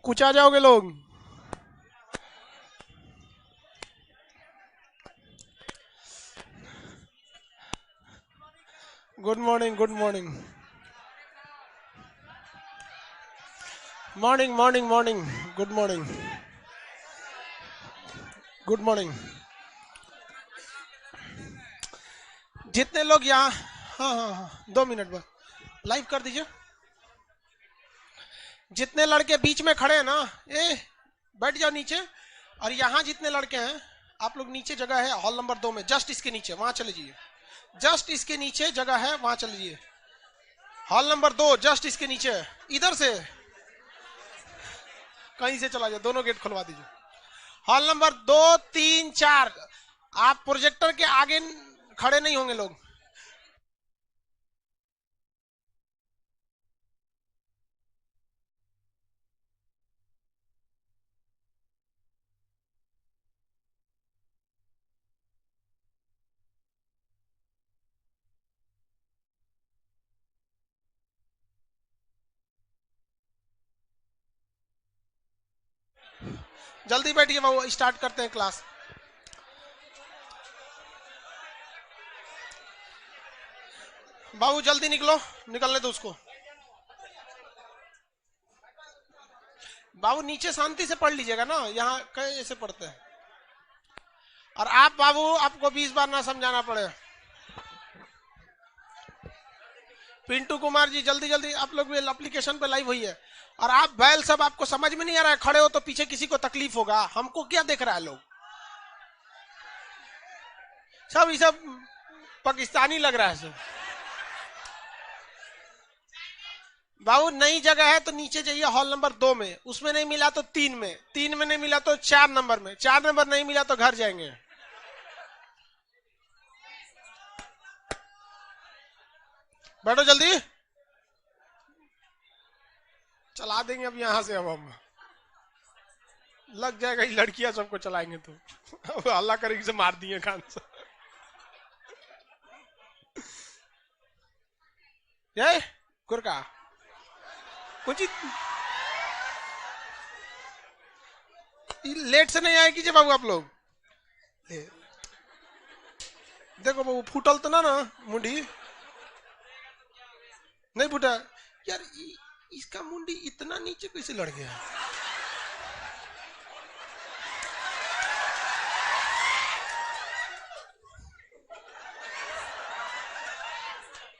कुछ आ जाओगे लोग। Good morning, good morning, morning morning morning, good morning, good morning. जितने लोग यहाँ, हाँ हाँ हाँ, 2 मिनट बस लाइव कर दीजिए। जितने लड़के बीच में खड़े हैं ना, ए बैठ जाओ नीचे। और यहाँ जितने लड़के हैं, आप लोग नीचे जगह है हॉल नंबर 2 में, जस्ट इसके नीचे, वहां चले जाइए। जस्ट इसके नीचे जगह है, वहां चले जाइए। हॉल नंबर 2 जस्ट इसके नीचे है। इधर से कहीं से चला जाए, दोनों गेट खुलवा दीजिए। Hall number 2, 3, 4। आप प्रोजेक्टर के आगे खड़े नहीं होंगे लोग। जल्दी बैठिए बाबू, स्टार्ट करते हैं क्लास। बाबू जल्दी निकलो, निकलने दो उसको। बाबू नीचे शांति से पढ़ लीजिएगा ना, यहाँ कहीं ऐसे पढ़ते हैं। और आप बाबू, आपको 20 बार ना समझाना पड़े। पिंटू कुमार जी जल्दी जल्दी, आप लोग भी एप्लीकेशन पे लाइव हुई है। और आप बैल सब, आपको समझ में नहीं आ रहा है, खड़े हो तो पीछे किसी को तकलीफ होगा, हमको क्या देख रहा है लोग सब, ये सब पाकिस्तानी लग रहा है सब। बाबू नई जगह है तो नीचे जाइए हॉल नंबर 2 में, उसमें नहीं मिला तो 3 में, 3 में नहीं मिला तो 4 नंबर में, 4 नंबर नहीं मिला तो घर जाएंगे। बैठो जल्दी, चला देंगे अब यहाँ से। अब हम लग जाएगा, ये लड़कियां सबको चलाएंगे तो अब हल्ला करेगी से मार दिए खान से। ये गुरका कुछ लेट से नहीं आएगी जब बाबू आप लोग। देखो बाबू, फूटल तो ना मुंडी नहीं फूटा यार। इसका मुंडी इतना नीचे कैसे लड़ गया?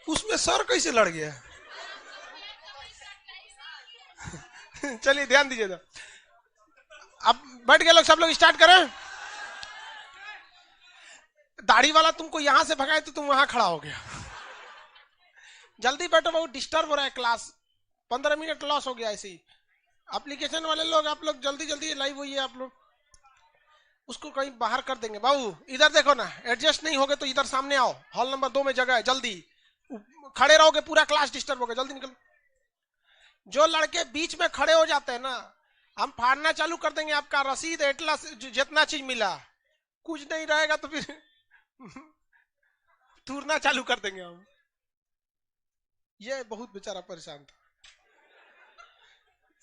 उसमें सर कैसे लड़ गया? चलिए ध्यान दीजिए। तो अब बैठ गए लोग, सब लोग स्टार्ट करें। दाढ़ी वाला तुमको यहां से भगाए तो तुम वहां खड़ा हो गया। जल्दी बैठो, बहुत डिस्टर्ब हो रहा है क्लास। 15 मिनट लॉस हो गया ऐसे ही। एप्लीकेशन वाले लोग, आप लोग जल्दी जल्दी लाइव हुई है। आप लोग उसको कहीं बाहर कर देंगे। बाबू इधर देखो ना, एडजस्ट नहीं होगे तो इधर सामने आओ, हॉल नंबर 2 में जगह है। जल्दी खड़े रहोगे पूरा क्लास डिस्टर्ब होगा, जल्दी निकलो। जो लड़के बीच में खड़े हो जाते हैं ना, हम फाड़ना चालू कर देंगे आपका रसीद, एटलस, जितना चीज मिला। कुछ नहीं रहेगा तो फिर तूरना चालू कर देंगे हम। ये बहुत बेचारा परेशान था।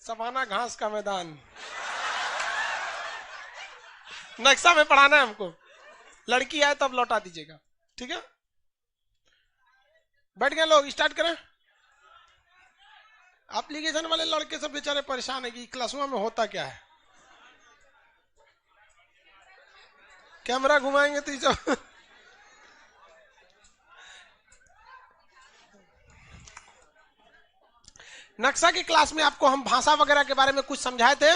सवाना घास का मैदान, नक्शा में पढ़ाना है हमको। लड़की आए तब लौटा दीजिएगा, ठीक है? बैठ गए लोग, स्टार्ट करें। एप्लीकेशन वाले लड़के सब बेचारे परेशान है कि क्लासरूम में होता क्या है। कैमरा घुमाएंगे तो सब नक्शा की क्लास में आपको हम भाषा वगैरह के बारे में कुछ समझाए थे।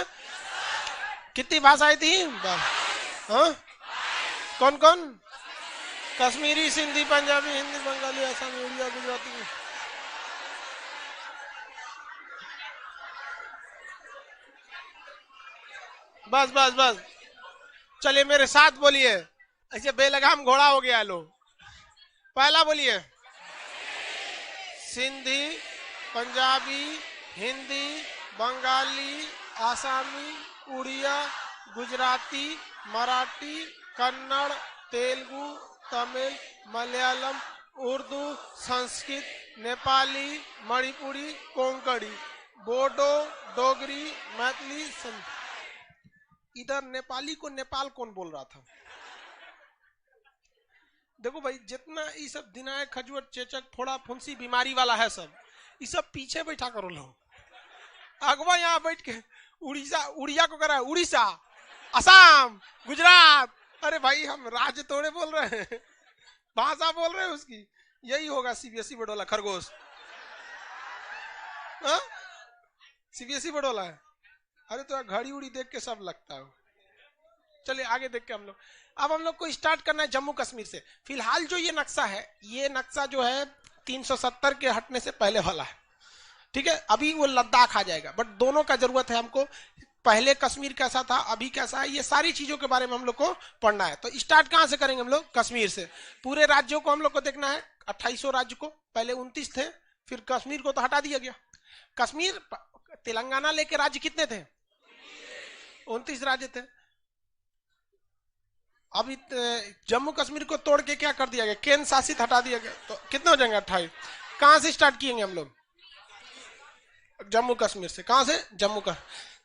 कितनी भाषाएं थी? हाँ? कौन कौन? कश्मीरी, सिंधी, पंजाबी, हिंदी, बंगाली, असमी, उड़िया, गुजराती। बस बस बस, चलिए मेरे साथ बोलिए, ऐसे बेलगाम घोड़ा हो गया लो। पहला बोलिए, सिंधी, पंजाबी, हिंदी, बंगाली, आसामी, उड़िया, गुजराती, मराठी, कन्नड़, तेलुगु, तमिल, मलयालम, उर्दू, संस्कृत, नेपाली, मणिपुरी, कोंकणी। बोडो, डोगरी, मैथिली, इधर नेपाली को नेपाल कौन बोल रहा था? देखो भाई, जितना ये सब दिनाय खजुअट चेचक फोड़ा फुंसी बीमारी वाला है सब, ये सब पीछे बैठा करो लोग। अगवा यहाँ बैठ के उड़ीसा, उड़िया को करा उड़ीसा, असम, गुजरात। अरे भाई हम राज्य तोड़े बोल रहे हैं, भाषा बोल रहे हैं उसकी। यही होगा सीबीएसई बोर्ड वाला खरगोश। सीबीएसई बोर्ड वाला है। अरे तो घड़ी उड़ी देख के सब लगता है। चलिए आगे देख के हम लोग, अब हम लोग को स्टार्ट करना है जम्मू कश्मीर से। फिलहाल जो ये नक्शा है, ये नक्शा जो है 370 के हटने से पहले वाला है, ठीक है। अभी वो लद्दाख आ जाएगा, बट दोनों का जरूरत है हमको। पहले कश्मीर कैसा था, अभी कैसा है, ये सारी चीजों के बारे में हम लोग को पढ़ना है। तो स्टार्ट कहां से करेंगे हम लोग? कश्मीर से। पूरे राज्यों को हम लोग को देखना है, 2800 राज्य को। पहले 29 थे, फिर कश्मीर को तो हटा दिया गया। कश्मीर, तेलंगाना लेके राज्य कितने थे? 29 राज्य थे। अभी जम्मू कश्मीर को तोड़ के क्या कर दिया गया? केंद्र शासित हटा दिया गया। तो कितने हो जाएंगे? 28। कहां से स्टार्ट किएंगे हम लोग? जम्मू कश्मीर से। कहां से? जम्मू का।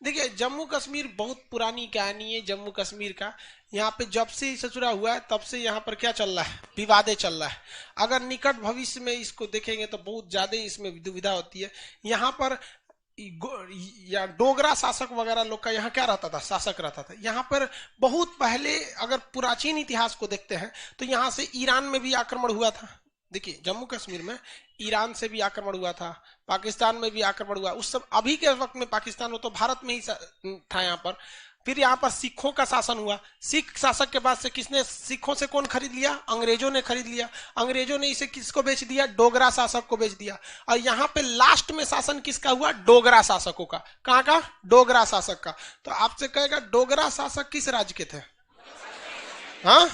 देखिए जम्मू कश्मीर बहुत पुरानी कहानी है जम्मू कश्मीर का। यहाँ पे जब से ससुरा हुआ है तब से यहाँ पर क्या चल रहा है? विवादे चल रहा है। अगर निकट भविष्य में इसको देखेंगे तो बहुत ज्यादा इसमें दुविधा होती है। यहाँ पर या डोगरा शासक वगैरह लोग का यहाँ क्या रहता था? शासक रहता था। यहाँ पर बहुत पहले अगर प्राचीन इतिहास को देखते हैं तो यहाँ से ईरान में भी आक्रमण हुआ था। देखिए जम्मू कश्मीर में ईरान से भी आक्रमण हुआ था, पाकिस्तान में भी आक्रमण हुआ। उस सब अभी के वक्त में पाकिस्तान हो तो भारत में ही था यहाँ पर। फिर यहाँ पर सिखों का शासन हुआ। सिख शासक के बाद से किसने, सिखों से कौन खरीद लिया? अंग्रेजों ने खरीद लिया। अंग्रेजों ने इसे किसको बेच दिया? डोगरा शासक को बेच दिया। और यहाँ पे लास्ट में शासन किसका हुआ? डोगरा शासकों का। कहाँ का? डोगरा शासक का। तो आपसे कहेगा डोगरा शासक किस राज्य के थे? हाँ,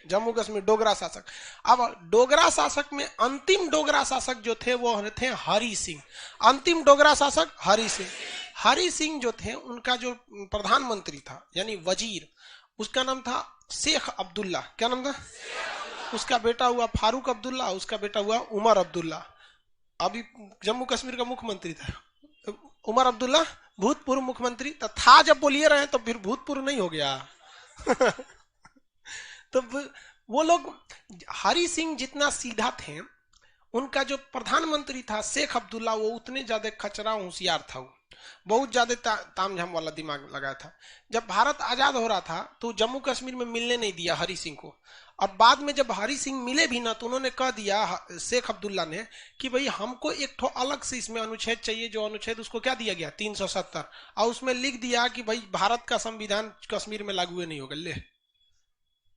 जम्मू कश्मीर डोगरा शासक। अब डोगरा शासक में अंतिम डोगरा शासक जो थे वो थे हरि सिंह। अंतिम डोगरा शासक हरि सिंह। हरि सिंह जो थे उनका जो प्रधानमंत्री था यानी वजीर, उसका नाम था शेख अब्दुल्ला। क्या नाम था? उसका बेटा हुआ फारूक अब्दुल्ला, उसका बेटा हुआ उमर अब्दुल्ला। अभी जम्मू कश्मीर का मुख्यमंत्री था उमर अब्दुल्ला, भूतपूर्व मुख्यमंत्री था। जब बोलिए रहे तो फिर भूतपूर्व नहीं हो गया। तो वो लोग, हरि सिंह जितना सीधा थे, उनका जो प्रधानमंत्री था शेख अब्दुल्ला वो उतने ज्यादा खचरा होशियार था। वो बहुत ज्यादा तामझाम वाला दिमाग लगाया था। जब भारत आजाद हो रहा था तो जम्मू कश्मीर में मिलने नहीं दिया हरि सिंह को। और बाद में जब हरि सिंह मिले भी ना तो उन्होंने कह दिया शेख अब्दुल्ला ने कि भाई हमको एक ठो अलग से इसमें अनुच्छेद चाहिए। जो अनुच्छेद उसको क्या दिया गया? 370। और उसमें लिख दिया कि भाई भारत का संविधान कश्मीर में लागू नहीं होगा। ले,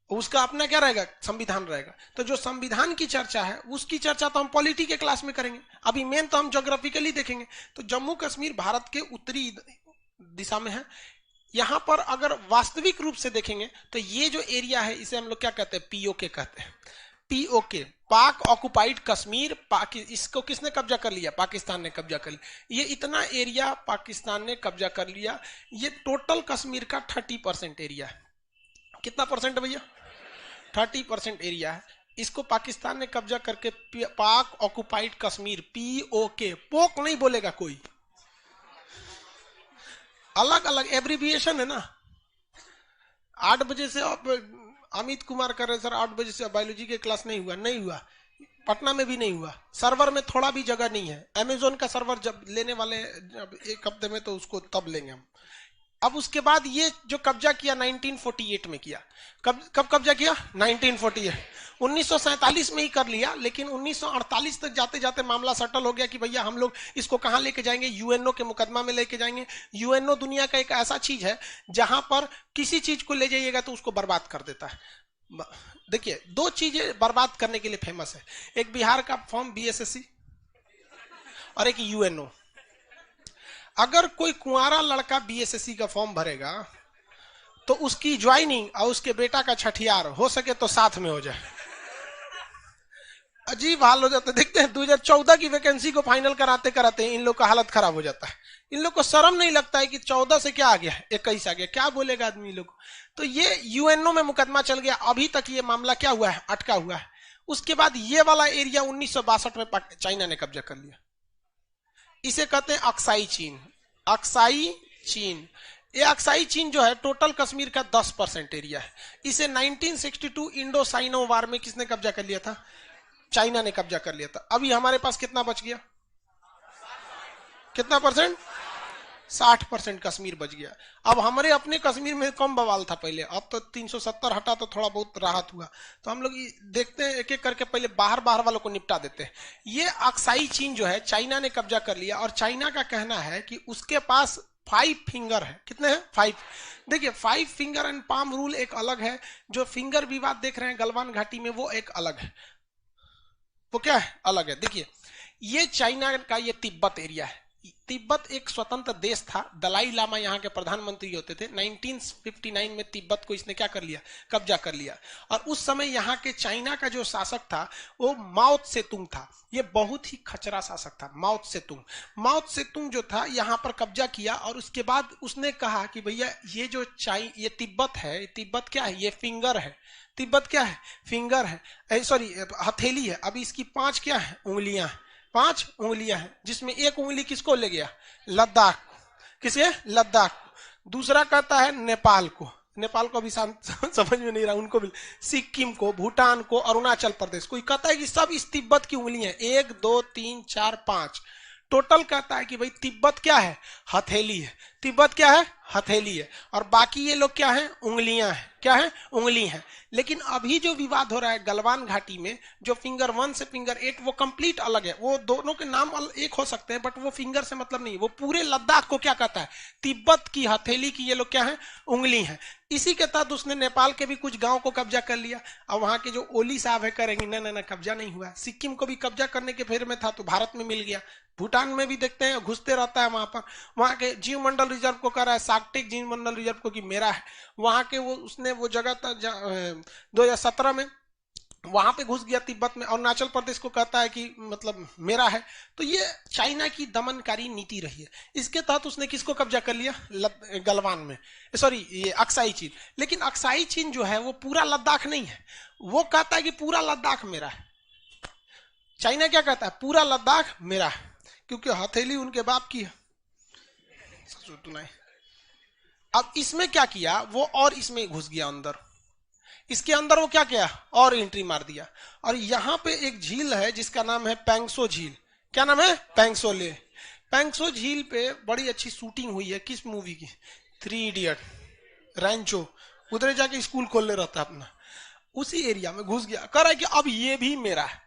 उसका अपना क्या रहेगा? संविधान रहेगा। तो जो संविधान की चर्चा है उसकी चर्चा तो हम पॉलिटी के क्लास में करेंगे। अभी मेन तो हम ज्योग्राफिकली देखेंगे। तो जम्मू कश्मीर भारत के उत्तरी दिशा में है। यहां पर अगर वास्तविक रूप से देखेंगे तो ये जो एरिया है इसे हम लोग क्या कहते हैं? पीओके कहते हैं। पीओके, पाक ऑक्युपाइड कश्मीर। इसको किसने कब्जा कर लिया? पाकिस्तान ने कब्जा कर लिया। ये इतना एरिया पाकिस्तान ने कब्जा कर लिया। ये टोटल कश्मीर का 30% एरिया है। कितना परसेंट भैया? 30% एरिया है। इसको पाकिस्तान ने कब्जा करके पाक ऑक्युपाइड कश्मीर, पीओके, पोक नहीं बोलेगा कोई, अलग अलग एब्रीविएशन है ना। 8 बजे से अमित कुमार कर रहे सर 8 बजे से बायोलॉजी के क्लास नहीं हुआ। नहीं हुआ, पटना में भी नहीं हुआ। सर्वर में थोड़ा भी जगह नहीं है। अमेजोन का सर्वर जब लेने वाले जब 1 हफ्ते में तो उसको तब लेंगे हम। अब उसके बाद ये जो कब्जा किया 1948 में किया। कब कब्जा किया? 1948। 1947 में ही कर लिया, लेकिन 1948 तक जाते जाते मामला सेटल हो गया कि भैया हम लोग इसको कहां लेके जाएंगे? यूएनओ के मुकदमा में लेके जाएंगे। यूएनओ दुनिया का एक ऐसा चीज है जहां पर किसी चीज को ले जाइएगा तो उसको बर्बाद कर देता है। देखिए 2 चीजें बर्बाद करने के लिए फेमस है, एक बिहार का फॉर्म बीएसएससी और एक यूएनओ। अगर कोई कुंवारा लड़का बीएसएससी का फॉर्म भरेगा तो उसकी ज्वाइनिंग और उसके बेटा का छठियार हो सके तो साथ में हो जाए। अजीब हाल हो जाता है। देखते हैं 2014 की वैकेंसी को फाइनल कराते कराते इन लोग का हालत खराब हो जाता है। इन लोग को शर्म नहीं लगता है कि 14 से क्या आ गया, 21 आ गया, क्या बोलेगा आदमी लोग। तो ये यूएनओ में मुकदमा चल गया। अभी तक ये मामला क्या हुआ है? अटका हुआ है। उसके बाद ये वाला एरिया 1962 में चाइना ने कब्जा कर लिया। इसे कहते हैं अक्साई चीन। अक्साई चीन, ये अक्साई चीन जो है टोटल कश्मीर का 10% एरिया है। इसे 1962 इंडो साइनो वार में किसने कब्जा कर लिया था? चाइना ने कब्जा कर लिया था। अभी हमारे पास कितना बच गया? कितना परसेंट? 60% कश्मीर बच गया। अब हमारे अपने कश्मीर में कम बवाल था पहले, अब तो 370 हटा तो थोड़ा बहुत राहत हुआ। तो हम लोग देखते हैं एक एक करके पहले बाहर बाहर वालों को निपटा देते हैं। ये अक्साई चीन जो है चाइना ने कब्जा कर लिया, और चाइना का कहना है कि उसके पास 5 फिंगर है। कितने हैं? 5। देखिए 5 फिंगर एंड पाम रूल एक अलग है, जो फिंगर विवाद देख रहे हैं गलवान घाटी में वो एक अलग है। वो क्या है? अलग है। देखिए ये चाइना का ये तिब्बत एरिया है। तिब्बत एक स्वतंत्र देश था, दलाई लामा यहाँ के प्रधानमंत्री होते थे। 1959 में तिब्बत को इसने क्या कर लिया? कब्जा कर लिया। और उस समय यहाँ के चाइना का जो शासक था वो माओ त्से-तुंग था। ये बहुत ही खचरा शासक था माओ त्से-तुंग। माओ त्से-तुंग जो था यहाँ पर कब्जा किया, और उसके बाद उसने कहा कि भैया ये जो ये तिब्बत है, तिब्बत क्या है? ये फिंगर है। तिब्बत क्या है? फिंगर है, सॉरी हथेली है। अभी इसकी 5 क्या है? उंगलियां। 5 उंगलियां हैं, जिसमें एक उंगली किसको ले गया? लद्दाख। किसे? लद्दाख। दूसरा कहता है नेपाल को। नेपाल को भी समझ में नहीं रहा, उनको भी। सिक्किम को, भूटान को, अरुणाचल प्रदेश को। कहता है कि सब इस तिब्बत की उंगलियां, 1 2 3 4 5 टोटल। कहता है कि भाई तिब्बत क्या है? हथेली है। तिब्बत क्या है? हथेली है। और बाकी ये लोग क्या है? उंगलियां हैं। क्या है? उंगली है। लेकिन अभी जो विवाद हो रहा है गलवान घाटी में, जो फिंगर 1 से फिंगर 8, वो कंप्लीट अलग है। वो दोनों के नाम एक हो सकते हैं, बट वो फिंगर से मतलब नहीं। वो पूरे लद्दाख को क्या कहता है? तिब्बत की हथेली की ये लोग क्या है? उंगली है। इसी के तहत उसने नेपाल के भी कुछ गांव को कब्जा कर लिया। और वहां के जो ओली साहब है करेंगे ना कब्जा नहीं हुआ। सिक्किम को भी कब्जा करने के फेर में था तो भारत में मिल गया। भूटान में भी देखते हैं घुसते रहता है वहां पर। वहां के जीव मंडल रिजर्व को कह रहा है, सार्कटिक जीव मंडल रिजर्व को, कि मेरा है। वहां के वो उसने वो जगह 2017 में वहां पे घुस गया तिब्बत में। अरुणाचल प्रदेश को कहता है कि मतलब मेरा है। तो ये चाइना की दमनकारी नीति रही है। इसके तहत उसने किसको कब्जा कर लिया? गलवान में, सॉरी ये अक्साई चीन। लेकिन अक्साई चीन जो है वो पूरा लद्दाख नहीं है। वो कहता है कि पूरा लद्दाख मेरा है। चाइना क्या कहता है? पूरा लद्दाख मेरा है, क्योंकि हथेली उनके बाप की है। अब इसमें क्या किया वो, और इसमें घुस गया अंदर। इसके अंदर वो क्या किया? और एंट्री मार दिया। और यहां पे एक झील है जिसका नाम है पैंगसो झील। क्या नाम है? पैंगसो ले। पैंगसो झील पे बड़ी अच्छी शूटिंग हुई है। किस मूवी की? 3 इडियट। रैंचो उधर जाके स्कूल खोलने रहता अपना। उसी एरिया में घुस गया, कह रहा है कि अब ये भी मेरा है।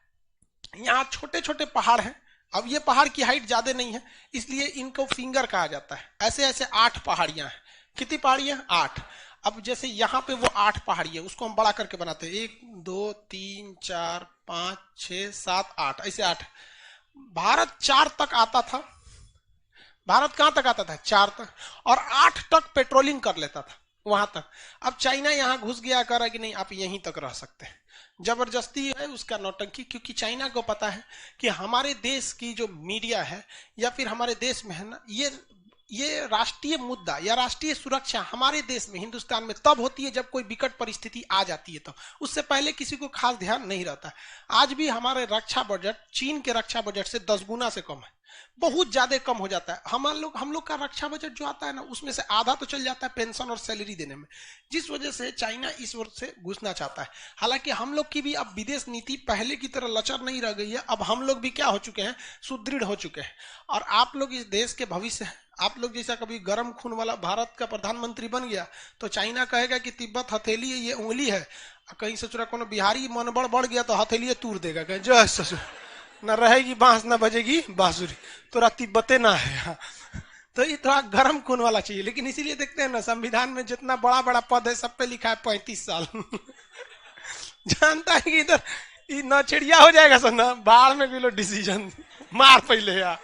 यहाँ छोटे छोटे पहाड़ हैं। अब ये पहाड़ की हाइट ज्यादा नहीं है, इसलिए इनको फिंगर कहा जाता है। ऐसे ऐसे 8 पहाड़ियां हैं। कितनी पहाड़ियां? 8। अब जैसे यहाँ पे वो 8 पहाड़ियां, उसको हम बड़ा करके बनाते हैं। 1 2 3 4 5 6 7 8, ऐसे 8। भारत 4 तक आता था। भारत कहां तक आता था? 4 तक। और 8 तक पेट्रोलिंग कर लेता था वहां तक। अब चाइना यहां घुस गया, कर रहा है कि नहीं आप यहीं तक रह सकते हैं। जबरदस्ती है उसका नौटंकी, क्योंकि चाइना को पता है कि हमारे देश की जो मीडिया है या फिर हमारे देश में है ना, ये राष्ट्रीय मुद्दा या राष्ट्रीय सुरक्षा हमारे देश में, हिंदुस्तान में तब होती है जब कोई विकट परिस्थिति आ जाती है। तो उससे पहले किसी को खास ध्यान नहीं रहता। आज भी हमारे रक्षा बजट चीन के रक्षा बजट से 10 गुना से कम है, बहुत ज्यादा कम हो जाता है। हम लोग का रक्षा बजट जो आता है ना, उसमें से आधा तो चल जाता है पेंशन और सैलरी देने में, जिस वजह से चाइना इस वर्ष से घुसना चाहता है। हालांकि हम लोग की भी अब विदेश नीति पहले की तरह लचर नहीं रह गई है। अब हम लोग भी क्या हो चुके हैं? सुदृढ़ हो चुके हैं। और आप लोग इस देश के भविष्य हैं। आप लोग जैसा कभी गर्म खून वाला भारत का प्रधानमंत्री बन गया तो चाइना कहेगा कि तिब्बत हथेली है, ये उंगली है। कहीं ससुरा कोनो बिहारी मनबड़ बढ़ गया तो हथेली तूर देगा, कहीं जय ससुर, न रहेगी बांस न बजेगी बांसुरी, तोरा तिब्बते ना है। तो ये थोड़ा गर्म खून वाला चाहिए। लेकिन इसीलिए देखते हैं ना, संविधान में जितना बड़ा बड़ा पद है सब पे लिखा है 35 साल। जानता है कि इधर न चिड़िया हो जाएगा सर ना, बाढ़ में भी लो डिसीजन मार पहले यार,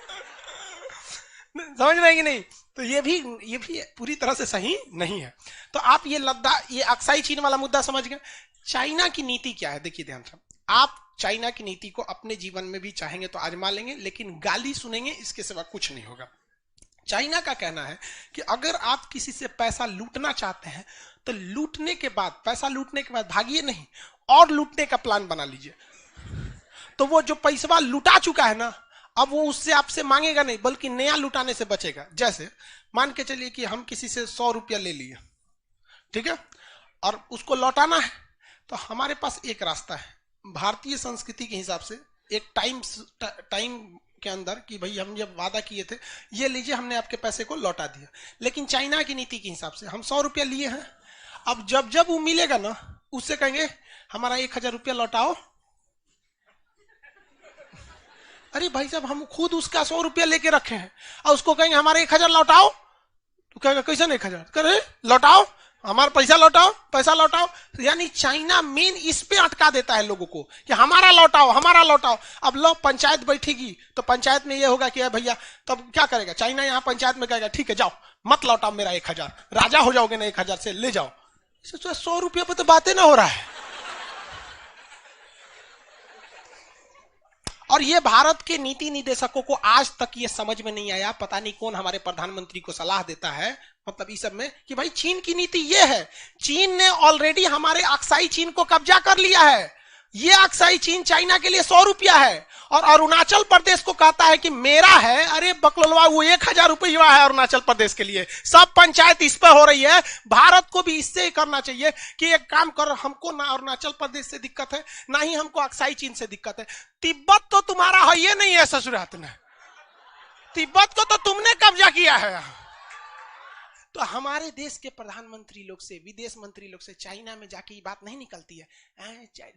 समझ रहे हैं कि नहीं? तो ये भी पूरी तरह से सही नहीं है। तो आप ये लद्दाख, ये अक्साई चीन वाला मुद्दा समझ गए। चाइना की नीति क्या है देखिए ध्यान से। आप चाइना की नीति को अपने जीवन में भी चाहेंगे तो आजमा लेंगे, लेकिन गाली सुनेंगे इसके सिवा कुछ नहीं होगा। चाइना का कहना है कि अगर आप किसी से पैसा लूटना चाहते हैं तो लूटने के बाद, पैसा लूटने के बाद भागिए नहीं, और लूटने का प्लान बना लीजिए। तो वो जो पैसा लुटा चुका है ना, अब वो उससे आपसे मांगेगा नहीं, बल्कि नया लुटाने से बचेगा। जैसे मान के चलिए कि हम किसी से 100 रुपया ले लिए, ठीक है, और उसको लौटाना है, तो हमारे पास एक रास्ता है भारतीय संस्कृति के हिसाब से, एक टाइम के अंदर कि भाई हम जब वादा किए थे, ये लीजिए हमने आपके पैसे को लौटा दिया। लेकिन चाइना की नीति के हिसाब से हम 100 रुपया लिए हैं, अब जब जब वो मिलेगा ना, उससे कहेंगे हमारा 1000 रुपया लौटाओ। अरे भाई साहब, हम खुद उसका 100 रुपया लेके रखे हैं और उसको कहेंगे हमारे 1000 लौटाओ, तो कहेगा कैसे नहीं 1000, करे लौटाओ, हमारा पैसा लौटाओ, पैसा लौटाओ। यानी चाइना मेन इस पे अटका देता है लोगों को कि हमारा लौटाओ, हमारा लौटाओ। अब लो पंचायत बैठेगी तो पंचायत में ये होगा कि भैया, तब क्या करेगा चाइना, यहाँ पंचायत में कहेगा ठीक है जाओ मत लौटाओ मेरा 1000, राजा हो जाओगे ना 1000 से, ले जाओ। 100 रुपये पे तो बातें ना हो रहा है। और ये भारत के नीति निदेशकों को आज तक ये समझ में नहीं आया, पता नहीं कौन हमारे प्रधानमंत्री को सलाह देता है, मतलब इस सब में, कि भाई चीन की नीति ये है, चीन ने ऑलरेडी हमारे अक्साई चीन को कब्जा कर लिया है। ये अक्साई चीन चाइना के लिए 100 रुपया है, और अरुणाचल प्रदेश को कहता है कि मेरा है। अरे बकलोलवा, वो 1000 रुपया है अरुणाचल प्रदेश के लिए, सब पंचायत इस पर हो रही है। भारत को भी इससे ही करना चाहिए कि एक काम कर, हमको ना अरुणाचल प्रदेश से दिक्कत है, ना ही हमको अक्साई चीन से दिक्कत है। तिब्बत तो तुम्हारा है ये नहीं है ससुरात में, तिब्बत को तो तुमने कब्जा किया है। तो हमारे देश के प्रधानमंत्री लोग से, विदेश मंत्री लोग से चाइना में जाके ये बात नहीं निकलती है,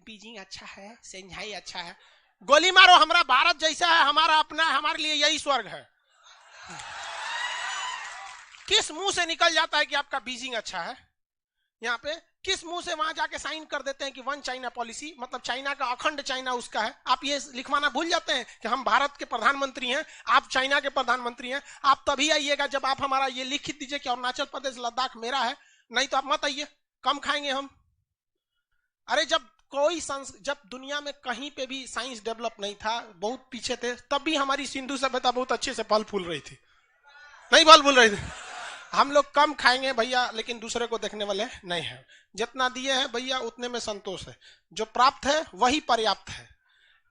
बीजिंग अच्छा है, शेंघाई अच्छा है। गोली मारो, हमारा भारत जैसा है, हमारा अपना है, हमारे लिए यही स्वर्ग है। किस मुंह से निकल जाता है कि आपका बीजिंग अच्छा है? यहाँ पे किस मुंह से वहां जाके साइन कर देते हैं कि वन चाइना पॉलिसी, मतलब चाइना का, अखंड चाइना उसका है। आप ये लिखवाना भूल जाते हैं कि हम भारत के प्रधानमंत्री हैं, आप चाइना के प्रधानमंत्री हैं। आप तभी आइएगा जब आप हमारा ये लिख दीजिए कि अरुणाचल प्रदेश लद्दाख मेरा है, नहीं तो आप मत आइए, कम खाएंगे हम। अरे जब दुनिया में कहीं पे भी साइंस डेवलप नहीं था, बहुत पीछे थे, तब भी हमारी सिंधु सभ्यता बहुत अच्छे से फल फूल रही थी, नहीं फल फूल रही थी। हम लोग कम खाएंगे भैया, लेकिन दूसरे को देखने वाले नहीं है। जितना दिए हैं भैया उतने में संतोष है, जो प्राप्त है वही पर्याप्त है।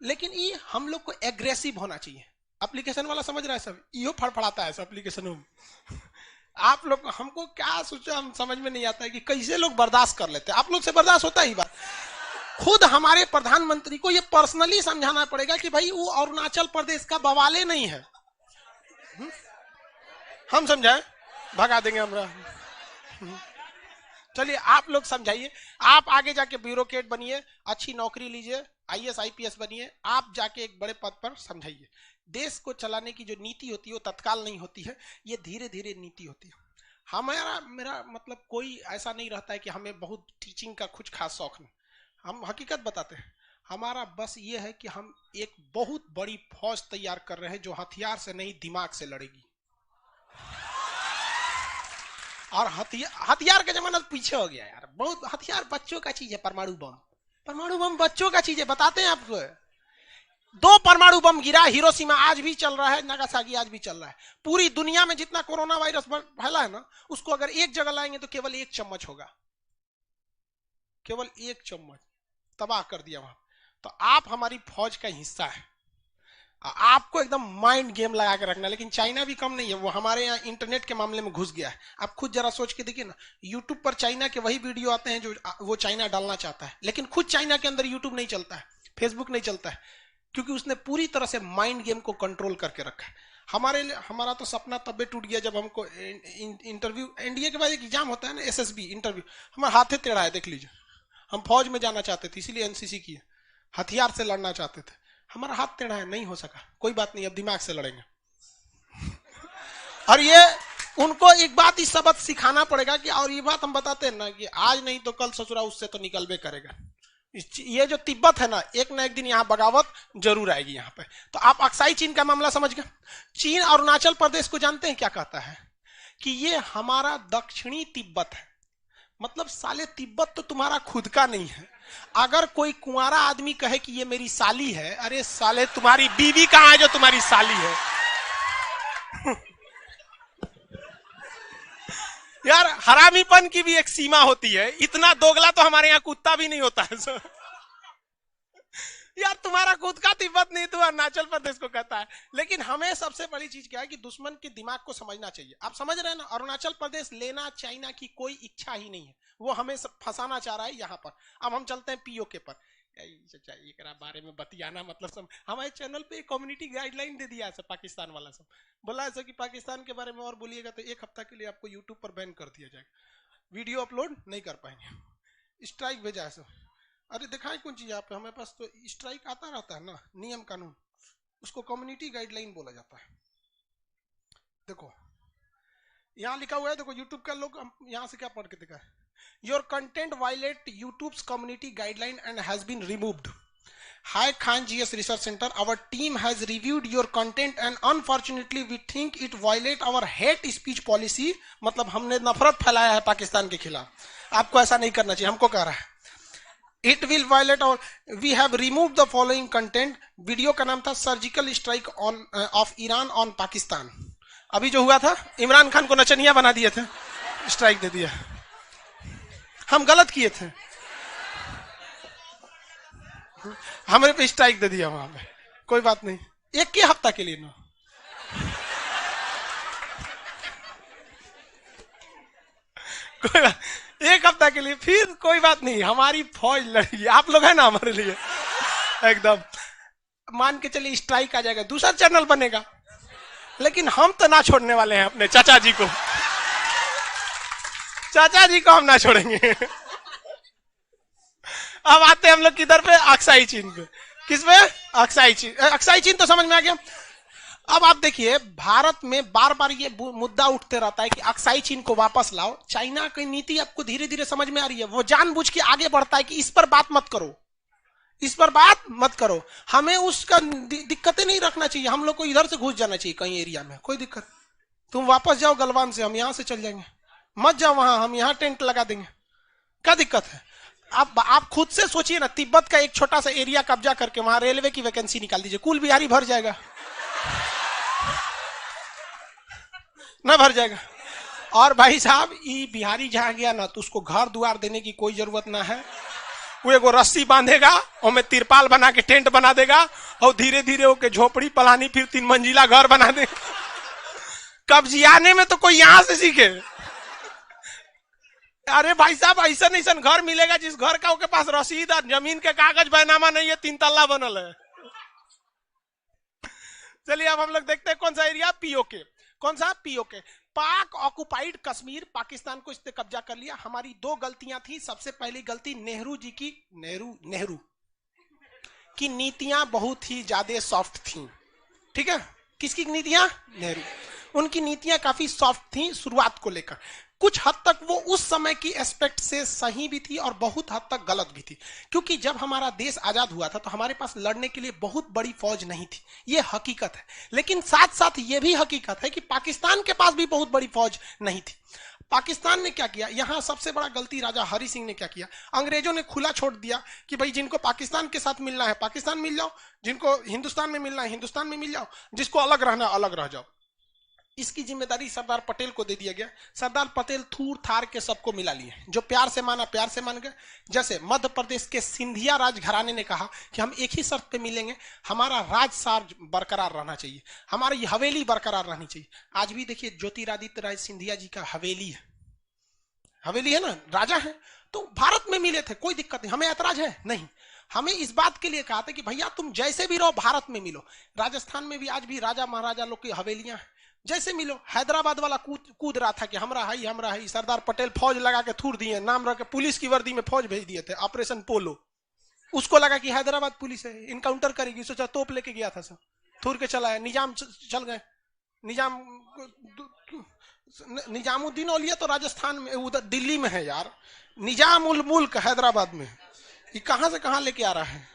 लेकिन ये हम लोग को एग्रेसिव होना चाहिए। एप्लीकेशन वाला समझ रहा है सब, यो फड़फड़ाता है सब एप्लीकेशन में। आप लोग, हमको क्या सोचा, हम समझ में नहीं आता है कि कैसे लोग बर्दाश्त कर लेते हैं। आप लोग से बर्दाश्त होता ही बात। खुद हमारे प्रधानमंत्री को ये पर्सनली समझाना पड़ेगा कि भाई वो अरुणाचल प्रदेश का बवाले नहीं है। हम समझाएं, भगा देंगे हमरा। चलिए आप लोग समझाइए, आप आगे जाके ब्यूरोक्रेट बनिए, अच्छी नौकरी लीजिए, IAS IPS बनिए, आप जाके एक बड़े पद पर समझाइए। देश को चलाने की जो नीति होती है वो तत्काल नहीं होती है, ये धीरे धीरे नीति होती है। मेरा मतलब कोई ऐसा नहीं रहता है कि हमें बहुत टीचिंग का कुछ खास शौक नहीं, हम हकीकत बताते हैं। हमारा बस ये है कि हम एक बहुत बड़ी फौज तैयार कर रहे हैं जो हथियार से नहीं दिमाग से लड़ेगी। और हथियार का जमाना पीछे हो गया यार, बहुत हथियार बच्चों का चीज है। परमाणु बम बच्चों का चीज है। बताते हैं आपको, 2 परमाणु बम गिरा हिरोशिमा, आज भी चल रहा है, नागासाकी आज भी चल रहा है। पूरी दुनिया में जितना कोरोना वायरस फैला है ना, उसको अगर एक जगह लाएंगे तो केवल 1 चम्मच होगा, केवल 1 चम्मच तबाह कर दिया वहां। तो आप हमारी फौज का हिस्सा है, आपको एकदम माइंड गेम लगा के रखना। लेकिन चाइना भी कम नहीं है, वो हमारे यहाँ इंटरनेट के मामले में घुस गया है। आप खुद जरा सोच के देखिए ना, यूट्यूब पर चाइना के वही वीडियो आते हैं जो वो चाइना डालना चाहता है, लेकिन खुद चाइना के अंदर यूट्यूब नहीं चलता है, फेसबुक नहीं चलता है, क्योंकि उसने पूरी तरह से माइंड गेम को कंट्रोल करके रखा है। हमारा तो सपना तब टूट गया जब हमको इंटरव्यू, NDA के बाद एक एग्जाम होता है ना, SSB इंटरव्यू, हमारा हाथे टेढ़ा है, देख लीजिए। हम फौज में जाना चाहते थे, इसीलिए NCC किए, हथियार से लड़ना चाहते थे, हमारा हाथ टेढ़ा है, नहीं हो सका। कोई बात नहीं, अब दिमाग से लड़ेंगे। और ये उनको एक बात, इस सबक सिखाना पड़ेगा कि, और ये बात हम बताते हैं ना कि आज नहीं तो कल ससुरा उससे तो निकलबे करेगा। ये जो तिब्बत है ना एक दिन यहाँ बगावत जरूर आएगी यहाँ पे। तो आप अक्साई चीन का मामला समझ गए। चीन अरुणाचल प्रदेश को जानते हैं क्या कहता है कि ये हमारा दक्षिणी तिब्बत है। मतलब साले तिब्बत तो तुम्हारा खुद का नहीं है। अगर कोई कुंवारा आदमी कहे कि ये मेरी साली है, अरे साले तुम्हारी बीवी कहाँ है जो तुम्हारी साली है? यार हरामीपन की भी एक सीमा होती है, इतना दोगला तो हमारे यहाँ कुत्ता भी नहीं होता है। यार तुम्हारा खुद का तिब्बत नहीं, तू अरुणाचल प्रदेश को कहता है। लेकिन हमें सबसे बड़ी चीज क्या है कि दुश्मन के दिमाग को समझना चाहिए। आप समझ रहे हैं ना, अरुणाचल प्रदेश लेना चाइना की कोई इच्छा ही नहीं है, वो हमें फंसाना चाह रहा है यहाँ पर। अब हम चलते हैं पीओके पर। एक बारे में बतियाना मतलब हमारे चैनल पे कम्युनिटी गाइडलाइन दे दिया है पाकिस्तान वाला सब, बोला ऐसा कि पाकिस्तान के बारे में और बोलिएगा तो 1 हफ्ता के लिए आपको यूट्यूब पर बैन कर दिया जाएगा, वीडियो अपलोड नहीं कर पाएंगे, स्ट्राइक भेजा है सब। अरे दिखाएं कौन चीज आप, हमारे पास तो स्ट्राइक आता रहता है ना, नियम कानून, उसको कम्युनिटी गाइडलाइन बोला जाता है। देखो यहाँ लिखा हुआ है, देखो यूट्यूब का लोग यहाँ से क्या पढ़ के दिखा है, your content violate YouTube's community guideline and has been removed. Hi Khan GS Research Center, our team has reviewed your content and unfortunately we think it violate our hate speech policy। मतलब हमने नफरत फैलाया है पाकिस्तान के खिलाफ, आपको ऐसा नहीं करना चाहिए, हमको कह रहा है। It will violate our, we have removed the following content। Video का नाम था surgical strike on off Iran on Pakistan. अभी जो हुआ था, इमरान खान को नचनिया बना दिए थे, स्ट्राइक दे दिया, हम गलत किए थे, हमारे पे स्ट्राइक दे दिया वहां पे। कोई बात नहीं, 1 हफ्ता के लिए ना, कोई बात, 1 हफ्ता के लिए, फिर कोई बात नहीं, हमारी फौज लड़ी, आप लोग है ना हमारे लिए एकदम। मान के चलिए स्ट्राइक आ जाएगा, दूसरा चैनल बनेगा, लेकिन हम तो ना छोड़ने वाले हैं अपने चाचा जी को, चाचा जी को हम ना छोड़ेंगे। अब आते हैं हम लोग किधर पे, अक्साई चीन पे। किस पे? अक्साई चीन। अक्साई चीन तो समझ में आ गया। अब आप देखिए, भारत में बार बार ये मुद्दा उठते रहता है कि अक्साई चीन को वापस लाओ। चाइना की नीति आपको धीरे धीरे समझ में आ रही है, वो जानबूझ के आगे बढ़ता है कि इस पर बात मत करो, इस पर बात मत करो। हमें उसका दिक्कतें नहीं रखना चाहिए, हम लोग को इधर से घुस जाना चाहिए कहीं एरिया में, कोई दिक्कत। तुम वापस जाओ गलवान से, हम यहां से चल जाएंगे, मत जाओ वहां, हम यहां टेंट लगा देंगे, क्या दिक्कत है। आप खुद से सोचिए ना, तिब्बत का एक छोटा सा एरिया कब्जा करके वहां रेलवे की वैकेंसी निकाल दीजिए, कुल बिहारी भर जाएगा ना, भर जाएगा। और भाई साहब, ये बिहारी जहां गया ना, तो उसको घर द्वार देने की कोई जरूरत ना है, वो एगो रस्सी बांधेगा और में तिरपाल बना के टेंट बना देगा, और धीरे धीरे होके झोपड़ी पलानी, फिर 3 मंजिला घर बना देगा। कब्जियाने में तो कोई यहां से सीखे। अरे भाई साहब, ऐसा घर मिलेगा जिस घर का उसके पास रसीद और जमीन के कागज बैनामा नहीं है, 3 तल्ला बनल है। चलिए अब हम लोग देखते हैं कौन सा एरिया, पीओके। कौन सा? पीओके। पाक ऑक्युपाइड कश्मीर, पाकिस्तान को इसने कब्जा कर लिया। हमारी 2 गलतियां थी। सबसे पहली गलती नेहरू जी की, नेहरू की नीतियां बहुत ही ज्यादा सॉफ्ट थी, ठीक है। किसकी नीतियां? नेहरू। उनकी नीतियां काफी सॉफ्ट थी शुरुआत को लेकर। कुछ हद तक वो उस समय की एस्पेक्ट से सही भी थी और बहुत हद तक गलत भी थी, क्योंकि जब हमारा देश आजाद हुआ था तो हमारे पास लड़ने के लिए बहुत बड़ी फौज नहीं थी, ये हकीकत है। लेकिन साथ साथ ये भी हकीकत है कि पाकिस्तान के पास भी बहुत बड़ी फौज नहीं थी। पाकिस्तान ने क्या किया, यहां सबसे बड़ा गलती राजा हरि सिंह ने क्या किया, अंग्रेजों ने खुला छोड़ दिया कि भाई जिनको पाकिस्तान के साथ मिलना है पाकिस्तान मिल जाओ, जिनको हिंदुस्तान में मिलना है हिंदुस्तान में मिल जाओ, जिसको अलग रहना अलग रह जाओ। इसकी जिम्मेदारी सरदार पटेल को दे दिया गया। सरदार पटेल थूर थार के सबको मिला लिए, जो प्यार से माना प्यार से मान गए। जैसे मध्य प्रदेश के सिंधिया राजघराने ने कहा कि हम एक ही शर्त पे मिलेंगे, हमारा राजसार बरकरार रहना चाहिए, हमारी हवेली बरकरार रहनी चाहिए। आज भी देखिए ज्योतिरादित्य राय सिंधिया जी का हवेली है, हवेली है ना, राजा है। तो भारत में मिले थे, कोई दिक्कत नहीं, हमें ऐतराज है नहीं। हमें इस बात के लिए कहा था कि भैया तुम जैसे भी रहो भारत में मिलो। राजस्थान में भी आज भी राजा महाराजा लोग की हवेलियां हैं, जैसे मिलो। हैदराबाद वाला कूद रहा था कि हमरा है। सरदार पटेल फौज लगा के थूर दिए, नाम रख के पुलिस की वर्दी में फौज भेज दिए थे, ऑपरेशन पोलो। उसको लगा कि हैदराबाद पुलिस है, इनकाउंटर करेगी, सोचा तोप लेके गया था, सब थूर के चला है। निजाम चल गए, निजामुद्दीन औलिया तो राजस्थान में, उधर दिल्ली में है यार। निजाम उल मुल्क हैदराबाद में, ये कहां से कहां लेके आ रहा है।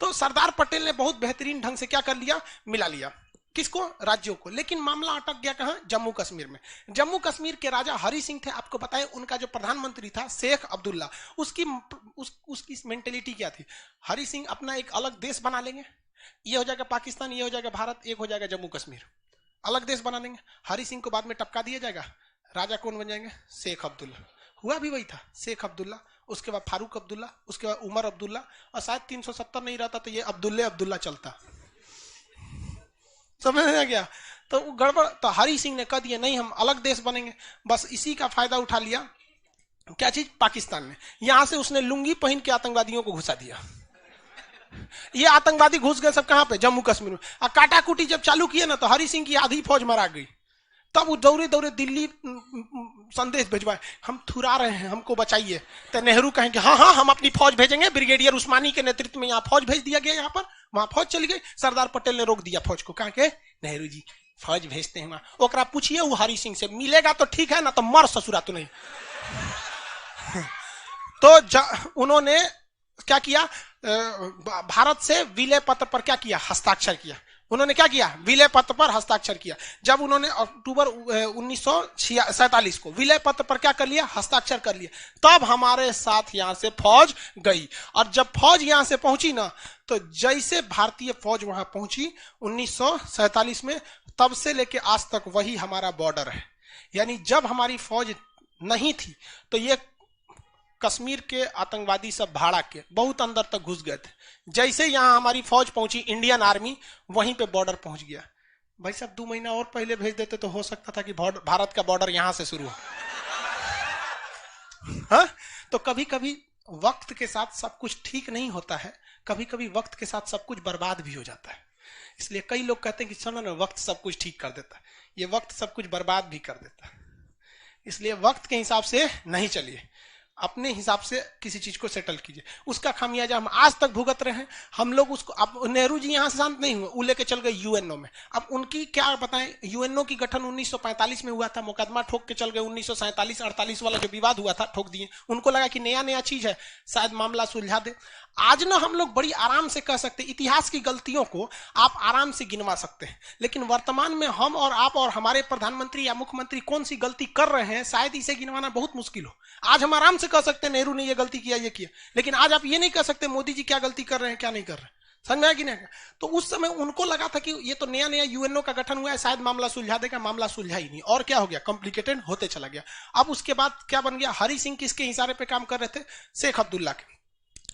तो सरदार पटेल ने बहुत बेहतरीन ढंग से क्या कर लिया, मिला लिया। किसको? राज्यों को। लेकिन मामला अटक गया कहां? जम्मू कश्मीर में। जम्मू कश्मीर के राजा हरि सिंह थे, आपको पता है। उनका जो प्रधानमंत्री था शेख अब्दुल्ला, उसकी मेंटेलिटी क्या थी? हरि सिंह अपना एक अलग देश बना लेंगे, ये हो जाएगा पाकिस्तान, ये हो जाएगा भारत, एक हो जाएगा जम्मू कश्मीर, अलग देश बना लेंगे। हरि सिंह को बाद में टपका दिया जाएगा, राजा कौन बन जाएंगे? शेख अब्दुल्ला। हुआ भी वही था, शेख अब्दुल्ला। उसके बाद फारूक अब्दुल्ला, उसके बाद उमर अब्दुल्ला, और शायद 370 नहीं रहता तो ये अब्दुल्ला चलता। समझ में आ गया? तो गड़बड़। तो हरि सिंह ने कह दिया नहीं हम अलग देश बनेंगे। बस इसी का फायदा उठा लिया क्या चीज, पाकिस्तान ने। यहां से उसने लुंगी पहन के आतंकवादियों को घुसा दिया। ये आतंकवादी घुस गए सब कहां पे, जम्मू कश्मीर में। और काटाकुटी जब चालू किए ना तो हरि सिंह की आधी फौज मरा गई। तब वो दौड़े दौड़े दिल्ली संदेश भिजवाए, हम थुरा रहे हैं, हमको बचाइए। तो नेहरू कहेंगे हाँ हाँ हम अपनी फौज भेजेंगे। ब्रिगेडियर उस्मानी के नेतृत्व में यहाँ फौज भेज दिया गया। यहाँ पर वहां फौज चली गई। सरदार पटेल ने रोक दिया फौज को, कहा के नेहरू जी फौज भेजते हैं वहां। ओकरा पूछिए वो हरि सिंह से, मिलेगा तो ठीक है ना तो मर ससुरा तो नहीं। तो उन्होंने क्या किया, भारत से विलय पत्र पर क्या किया, हस्ताक्षर किया। उन्होंने क्या किया, विलय पत्र पर हस्ताक्षर किया। जब उन्होंने अक्टूबर 1947 को विलय पत्र पर क्या कर लिया, हस्ताक्षर कर लिया, तब हमारे साथ यहां से फौज गई। और जब फौज यहां से पहुंची ना, तो जैसे भारतीय फौज वहां पहुंची 1947 में, तब से लेके आज तक वही हमारा बॉर्डर है। यानी जब हमारी फौज नहीं थी तो ये कश्मीर के आतंकवादी सब भाड़ा के बहुत अंदर तक घुस गए थे। जैसे यहां हमारी फौज पहुंची, इंडियन आर्मी वहीं पे बॉर्डर पहुंच गया। भाई साहब 2 महीना और पहले भेज देते तो हो सकता था कि भारत का बॉर्डर यहां से शुरू हो। हाँ? तो कभी कभी वक्त के साथ सब कुछ ठीक नहीं होता है, कभी कभी वक्त के साथ सब कुछ बर्बाद भी हो जाता है। इसलिए कई लोग कहते हैं कि सुनो ना, वक्त सब कुछ ठीक कर देता है। ये वक्त सब कुछ बर्बाद भी कर देता है। इसलिए वक्त के हिसाब से नहीं चलिए, अपने हिसाब से किसी चीज को सेटल कीजिए। उसका खामियाजा हम आज तक भुगत रहे हैं। हम लोग उसको, अब नेहरू जी यहां से शांत नहीं हुए, वो लेके चल गए यूएनओ में। अब उनकी क्या बताएं, यूएनओ की गठन 1945 में हुआ था, मुकदमा ठोक के चल गए। 1947-48 वाला जो विवाद हुआ था ठोक दिए। उनको लगा कि नया नया चीज है, शायद मामला सुलझा दे। आज ना हम लोग बड़ी आराम से कह सकते, इतिहास की गलतियों को आप आराम से गिनवा सकते हैं, लेकिन वर्तमान में हम और आप और हमारे प्रधानमंत्री या मुख्यमंत्री कौन सी गलती कर रहे हैं, शायद इसे गिनवाना बहुत मुश्किल हो। आज हम आराम से कह सकते हैं नेहरू ने ये गलती किया, ये किया, लेकिन आज आप ये नहीं कह सकते मोदी जी क्या गलती कर रहे हैं, क्या नहीं कर रहे हैं। समझ में आया कि नहीं? तो उस समय उनको लगा था कि ये तो नया नया यूएनओ का गठन हुआ है, शायद मामला सुलझा देगा। मामला सुलझा ही नहीं, और क्या हो गया, कॉम्प्लिकेटेड होते चला गया। अब उसके बाद क्या बन गया, हरि सिंह किसके इशारे पे काम कर रहे थे, शेख अब्दुल्ला के।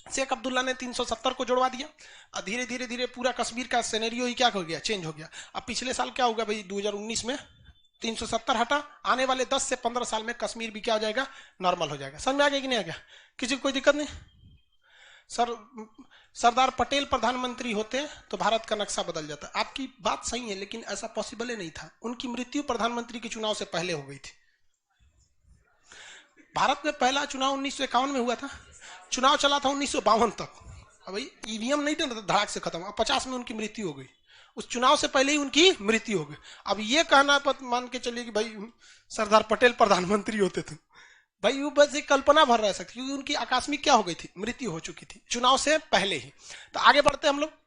शेख अब्दुल्ला ने 370 को जोड़वा दिया और धीरे धीरे धीरे पूरा कश्मीर का सिनेरियो ही क्या हो गया, चेंज हो गया। अब पिछले साल क्या होगा भाई, 2019 में 370 हटा, आने वाले 10 से 15 साल में कश्मीर भी क्या हो जाएगा, नॉर्मल हो जाएगा। समझ में आ गया कि नहीं आ गया, किसी को कोई दिक्कत नहीं। सरदार पटेल प्रधानमंत्री होते तो भारत का नक्शा बदल जाता। आपकी बात सही है, लेकिन ऐसा पॉसिबल ही नहीं था। उनकी मृत्यु प्रधानमंत्री के चुनाव से पहले हो गई थी। भारत में पहला चुनाव 1951 में हुआ था, चुनाव चला था 1952 तक। अब भाई ईवीएम नहीं थे ना, तो धड़ाक से खत्म। अब 50 में उनकी मृत्यु हो गई, उस चुनाव से पहले ही उनकी मृत्यु हो गई। अब ये कहना मान के चलिए कि भाई सरदार पटेल प्रधानमंत्री होते थे, भाई वो बस एक कल्पना भर रह सकती, क्योंकि उनकी आकस्मिक क्या हो गई थी, मृत्यु हो चुकी थी चुनाव से पहले ही। तो आगे बढ़ते हम लोग।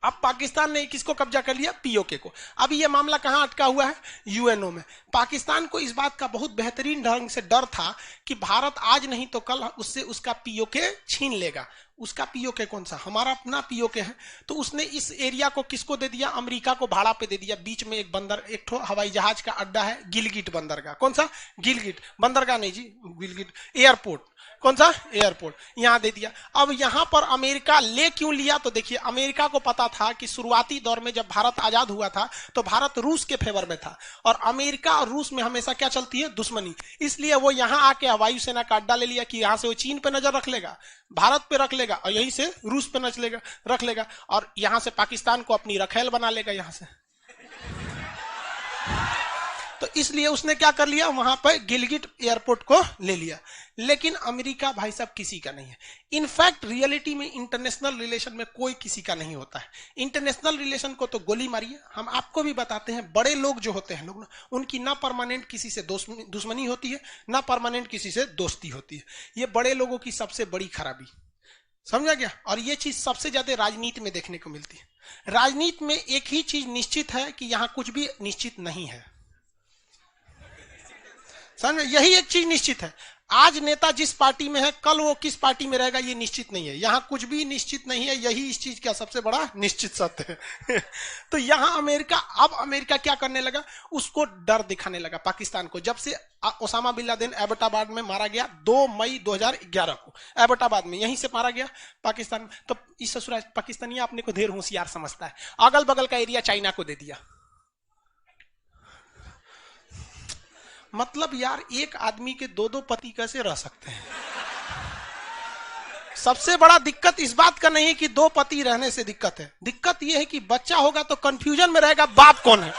अब पाकिस्तान ने किसको कब्जा कर लिया, पीओके को। अब ये मामला कहां अटका हुआ है, यूएनओ में। पाकिस्तान को इस बात का बहुत बेहतरीन ढंग से डर था कि भारत आज नहीं तो कल उससे उसका पीओके छीन लेगा। उसका पीओके कौन सा, हमारा अपना पीओके है। तो उसने इस एरिया को किसको दे दिया, अमेरिका को भाड़ा पे दे दिया। बीच में एक बंदर, एक ठो हवाई जहाज का अड्डा है, गिलगिट बंदरगाह। कौन सा, गिलगिट बंदरगाह नहीं जी, गिलगिट एयरपोर्ट। कौन सा, एयरपोर्ट, यहां दे दिया। अब यहां पर अमेरिका ले क्यों लिया, तो देखिए अमेरिका को पता था कि शुरुआती दौर में जब भारत आजाद हुआ था तो भारत रूस के फेवर में था, और अमेरिका और रूस में हमेशा क्या चलती है, दुश्मनी। इसलिए वो यहां आके वायुसेना का अड्डा ले लिया कि यहां से वो चीन पे नजर रख लेगा, भारत पे रख लेगा, और यहीं से रूस पे रख लेगा, और यहां से पाकिस्तान को अपनी रखेल बना लेगा यहां से। तो इसलिए उसने क्या कर लिया, वहां पर गिलगिट एयरपोर्ट को ले लिया। लेकिन अमेरिका भाई साहब किसी का नहीं है। इनफैक्ट रियलिटी में इंटरनेशनल रिलेशन में कोई किसी का नहीं होता है। इंटरनेशनल रिलेशन को तो गोली मारिए। हम आपको भी बताते हैं, बड़े लोग जो होते हैं लोग ना, उनकी ना परमानेंट किसी से दुश्मनी होती है, ना परमानेंट किसी से दोस्ती होती है। ये बड़े लोगों की सबसे बड़ी खराबी, समझा गया। और ये चीज सबसे ज्यादा राजनीति में देखने को मिलती है। राजनीति में एक ही चीज निश्चित है कि यहां कुछ भी निश्चित नहीं है, समझ, यही एक चीज निश्चित है। आज नेता जिस पार्टी में है कल वो किस पार्टी में रहेगा ये निश्चित नहीं है। यहां कुछ भी निश्चित नहीं है, यही इस चीज का सबसे बड़ा निश्चित सत्य है। तो यहां अमेरिका क्या करने लगा, उसको डर दिखाने लगा पाकिस्तान को। जब से ओसामा बिन लादेन एबटाबाद में मारा गया 2 मई 2011 को, एबटाबाद में यहीं से मारा गया पाकिस्तान में। तो इस ससुरा पाकिस्तानी अपने को ढेर होशियार समझता है, अगल बगल का एरिया चाइना को दे दिया। मतलब यार एक आदमी के 2-2 पति कैसे रह सकते हैं। सबसे बड़ा दिक्कत इस बात का नहीं है कि 2 पति रहने से दिक्कत है, दिक्कत यह है कि बच्चा होगा तो कंफ्यूजन में रहेगा बाप कौन है।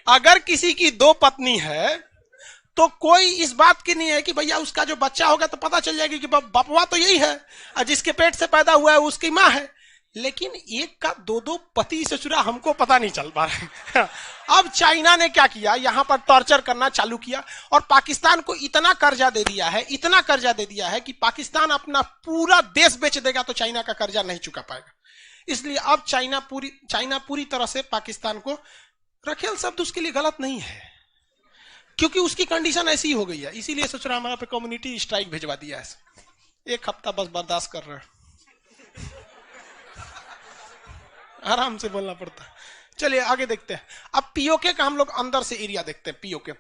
अगर किसी की 2 पत्नी है तो कोई इस बात की नहीं है कि भैया उसका जो बच्चा होगा तो पता चल जाएगी कि बापवा तो यही है और जिसके पेट से पैदा हुआ है उसकी माँ है। लेकिन एक का 2-2 पति ससुरा हमको पता नहीं चल पा रहा है। अब चाइना ने क्या किया, यहां पर टॉर्चर करना चालू किया और पाकिस्तान को इतना कर्जा दे दिया है कि पाकिस्तान अपना पूरा देश बेच देगा तो चाइना का कर्जा नहीं चुका पाएगा। इसलिए अब चाइना पूरी तरह से पाकिस्तान को, रखेल शब्द उसके लिए गलत नहीं है क्योंकि उसकी कंडीशन ऐसी हो गई है। इसीलिए ससुरा हमारा पे कम्युनिटी स्ट्राइक भिजवा दिया है, 1 हफ्ता बस बर्दाश्त कर रहे हैं, आराम से बोलना पड़ता है। चलिए आगे देखते हैं। अब पीओके का हम लोग अंदर से एरिया देखते हैं। पीओके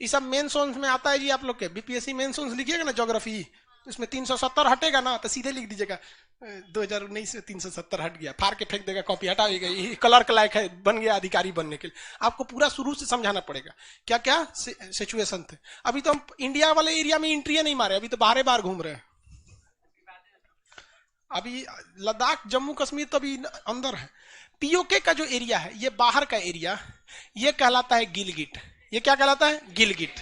ये सब मेन सोन्स में आता है जी। आप लोग के बीपीएससी मेन सोन्स लिखिएगा ना ज्योग्राफी, तो इसमें 370 हटेगा ना तो सीधे लिख दीजिएगा 2019 में 370 हट गया, फाड़ के फेंक देगा कॉपी, हटा गई, क्लर्क लायक है, बन गया अधिकारी बनने के लिए। आपको पूरा शुरू से समझाना पड़ेगा क्या क्या सिचुएशन थे। अभी तो हम इंडिया वाले एरिया में एंट्री नहीं मारे, अभी तो बार घूम रहे हैं। अभी लद्दाख जम्मू कश्मीर तो अभी अंदर है। पीओके का जो एरिया है ये बाहर का एरिया, ये कहलाता है गिलगिट। ये क्या कहलाता है, गिलगिट।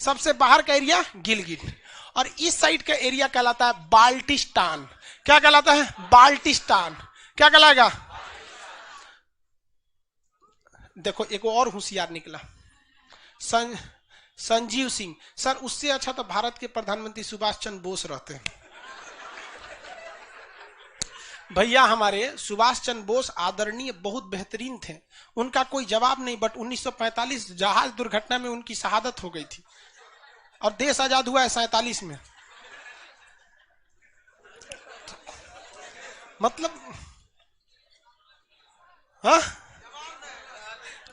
सबसे बाहर का एरिया गिलगिट, और इस साइड का एरिया कहलाता है बाल्टिस्तान। क्या कहलाता है, बाल्टिस्तान। क्या कहलाएगा, देखो एक और होशियार निकला, संजीव सिंह। सर उससे अच्छा तो भारत के प्रधानमंत्री सुभाष चंद्र बोस रहते हैं। भैया हमारे सुभाष चंद्र बोस आदरणीय बहुत बेहतरीन थे, उनका कोई जवाब नहीं। बट 1945 जहाज दुर्घटना में उनकी शहादत हो गई थी और देश आजाद हुआ है 47 में। मतलब हाँ,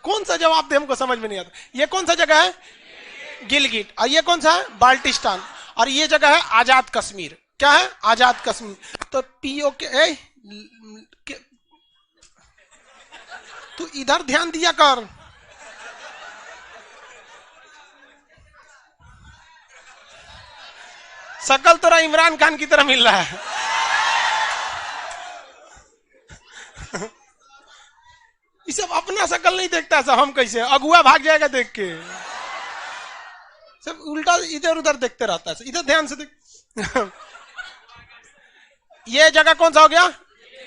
कौन सा जवाब दे, हमको समझ में नहीं आता। ये कौन सा जगह है, गिलगिट, और ये कौन सा है, बाल्टिस्तान, और ये जगह है आजाद कश्मीर। क्या है, आजाद कश्मीर। तो पीओके तू इधर ध्यान दिया कर। शकल तोरा इमरान खान की तरह मिल रहा है। ये सब अपना शकल नहीं देखता, सब हम कैसे अगुआ भाग जाएगा देख के, सब उल्टा इधर उधर देखते रहता है। इधर ध्यान से देख। ये जगह कौन सा हो गया,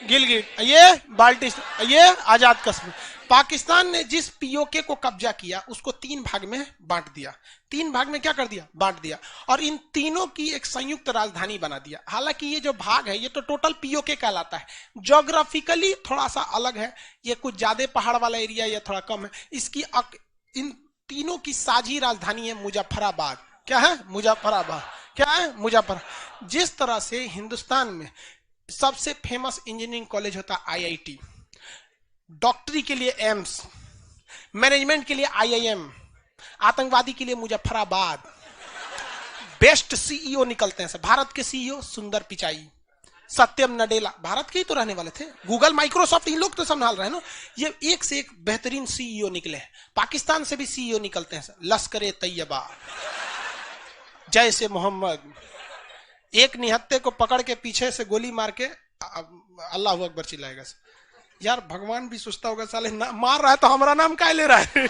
गिलगिट, ये बाल्टिस्तान, ये आजाद कश्मीर। पाकिस्तान ने जिस पीओके को कब्जा किया उसको 3 भाग में बांट दिया। 3 भाग में क्या कर दिया, बांट दिया, और इन तीनों की एक संयुक्त राजधानी बना दिया। हालांकि ये जो भाग है ये तो टोटल पीओके कहलाता है, ज्योग्राफिकली थोड़ा सा अलग है, ये कुछ ज्यादा पहाड़ वाला एरिया, ये थोड़ा कम है। इसकी इन तीनों की साझी राजधानी है मुजफ्फराबाद। क्या है, मुजफ्फराबाद। क्या है, मुजफ्फर। जिस तरह से हिंदुस्तान में सबसे फेमस इंजीनियरिंग कॉलेज होता है आईआईटी, डॉक्टरी के लिए एम्स, मैनेजमेंट के लिए आईआईएम, आतंकवादी के लिए मुजफ्फराबाद, बेस्ट सीईओ निकलते हैं। भारत के सीईओ सुंदर पिचाई, सत्यम नडेला भारत के ही तो रहने वाले थे, गूगल, माइक्रोसॉफ्ट, इन लोग तो संभाल रहे हैं ना। ये एक से एक बेहतरीन सीईओ निकले हैं। पाकिस्तान से भी सीईओ निकलते हैं, लश्कर तैयबा, जैसे मोहम्मद। एक निहत्ते को पकड़ के पीछे से गोली मार के अल्लाह अकबर चिल्लाएगा। यार भगवान भी सोचता होगा साले मार रहा है तो हमारा नाम काय ले रहा है।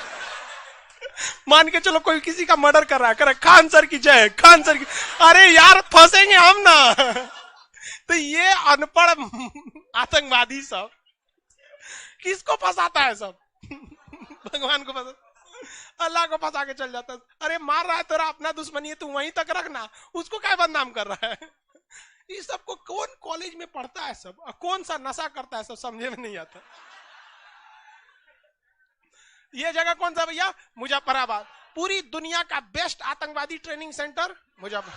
मान के चलो कोई किसी का मर्डर कर रहा है, करे खान सर की जय, खान सर की, अरे यार फंसेंगे हम ना। तो ये अनपढ़ आतंकवादी सब किसको फंसाता है, सब भगवान को फंसा, अल्लाह को फंसा के चल जाता है। अरे मार रहा है, तेरा अपना दुश्मनी है, तू वहीं तक रखना, उसको क्या बदनाम कर रहा है। ये सबको कौन कॉलेज में पढ़ता है, सब कौन सा नशा करता है, सब समझे में नहीं आता। ये जगह कौन सा भैया, मुजफ्फराबाद। पूरी दुनिया का बेस्ट आतंकवादी ट्रेनिंग सेंटर मुजफ्फर।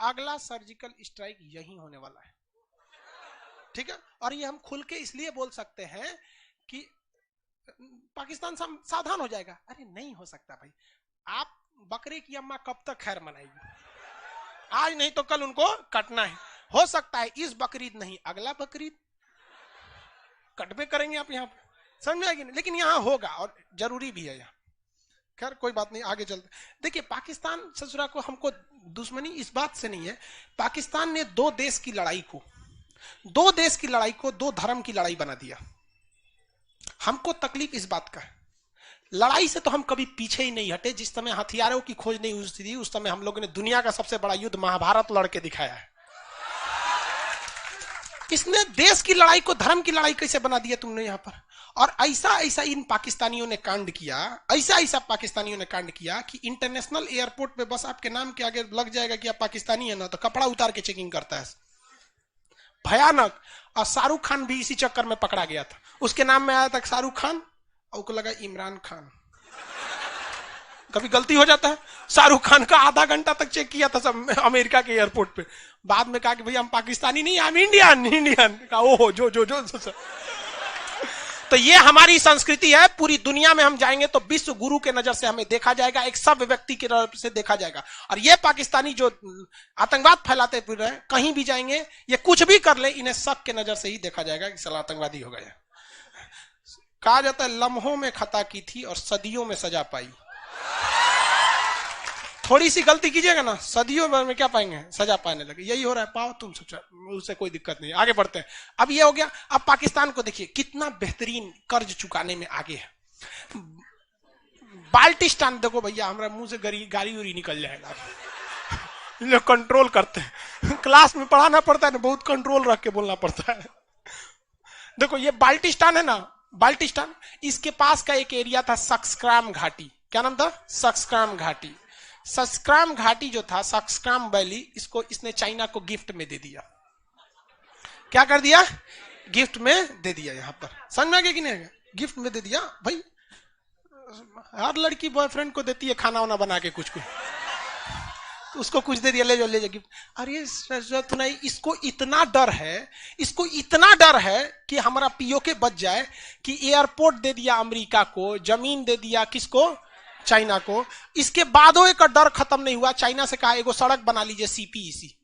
अगला सर्जिकल स्ट्राइक यही होने वाला है, ठीक है। और ये हम खुल के इसलिए बोल सकते हैं कि पाकिस्तान सावधान हो जाएगा। अरे नहीं हो सकता भाई। आप बकरे की अम्मा कब तक खैर मनाएगी? आज नहीं तो कल उनको कटना है। हो सकता है इस बकरीद नहीं, अगला बकरीद कटबे करेंगे आप यहाँ पे, समझ आएगी नहीं, लेकिन यहाँ होगा और जरूरी भी है यहाँ। खैर कोई बात नहीं, आगे चलते। देखिए पाकिस्तान ससुरा को हमको दुश्मनी इस बात से नहीं है। पाकिस्तान ने दो देश की लड़ाई को दो धर्म की लड़ाई बना दिया। हमको तकलीफ इस बात का है, लड़ाई से तो हम कभी पीछे ही नहीं हटे। जिस समय हथियारों की खोज नहीं हुई थी उस समय हम लोगों ने दुनिया का सबसे बड़ा युद्ध महाभारत लड़के दिखाया है। इसने देश की लड़ाई को धर्म की लड़ाई कैसे बना दिया तुमने यहाँ पर। और ऐसा इन पाकिस्तानियों ने कांड किया, ऐसा पाकिस्तानियों ने कांड किया कि इंटरनेशनल एयरपोर्ट पे बस आपके नाम के आगे लग जाएगा कि आप पाकिस्तानी है ना, तो कपड़ा उतार के चेकिंग करता है। भयानक। और शाहरुख खान भी इसी चक्कर में पकड़ा गया था। उसके नाम में आया था शाहरुख खान और उसको लगा इमरान खान। कभी गलती हो जाता है। शाहरुख खान का आधा घंटा तक चेक किया था सब अमेरिका के एयरपोर्ट पे। बाद में कहा कि भैया हम पाकिस्तानी नहीं, हम इंडियन। कहा ओहो जो। तो ये हमारी संस्कृति है। पूरी दुनिया में हम जाएंगे तो विश्व गुरु के नजर से हमें देखा जाएगा, एक सभ्य व्यक्ति की नजर से देखा जाएगा। और ये पाकिस्तानी जो आतंकवाद फैलाते फिर रहे, कहीं भी जाएंगे ये कुछ भी कर ले, इन्हें शक के नजर से ही देखा जाएगा कि साला आतंकवादी हो गया। कहा जाता है लम्हों में खता की थी और सदियों में सजा पाई। थोड़ी सी गलती कीजिएगा ना, सदियों में क्या पाएंगे? सजा पाने लगे। यही हो रहा है, पाओ तुम सोचा, उससे कोई दिक्कत नहीं। आगे बढ़ते हैं। अब ये हो गया। अब पाकिस्तान को देखिए कितना बेहतरीन कर्ज चुकाने में आगे है। बाल्टिस्तान देखो भैया, हमारा मुंह से गाड़ी उरी निकल जाएगा। कंट्रोल करते हैं, क्लास में पढ़ाना पड़ता है ना, बहुत कंट्रोल रख के बोलना पड़ता है। देखो ये बाल्टिस्तान है ना, बाल्टिस्तान, इसके पास का एक एरिया था सक्सक्राम घाटी। क्या नाम था? सक्सक्राम घाटी। सक्सक्राम घाटी जो था, सक्सक्राम वैली, इसको इसने चाइना को गिफ्ट में दे दिया। क्या कर दिया? गिफ्ट में दे दिया। यहां पर समझ में आ गया कि नहीं? गिफ्ट में दे दिया। भाई हर लड़की बॉयफ्रेंड को देती है खाना वाना बना के, कुछ उसको कुछ दे दिया, ले जाओ गिफ्ट। अरे नहीं, इसको इतना डर है कि हमारा पीओके बच जाए कि एयरपोर्ट दे दिया अमेरिका को, जमीन दे दिया किसको? चाइना को। इसके बादों एक डर खत्म नहीं हुआ। चाइना से कहा एगो सड़क बना लीजिए सीपीईसी,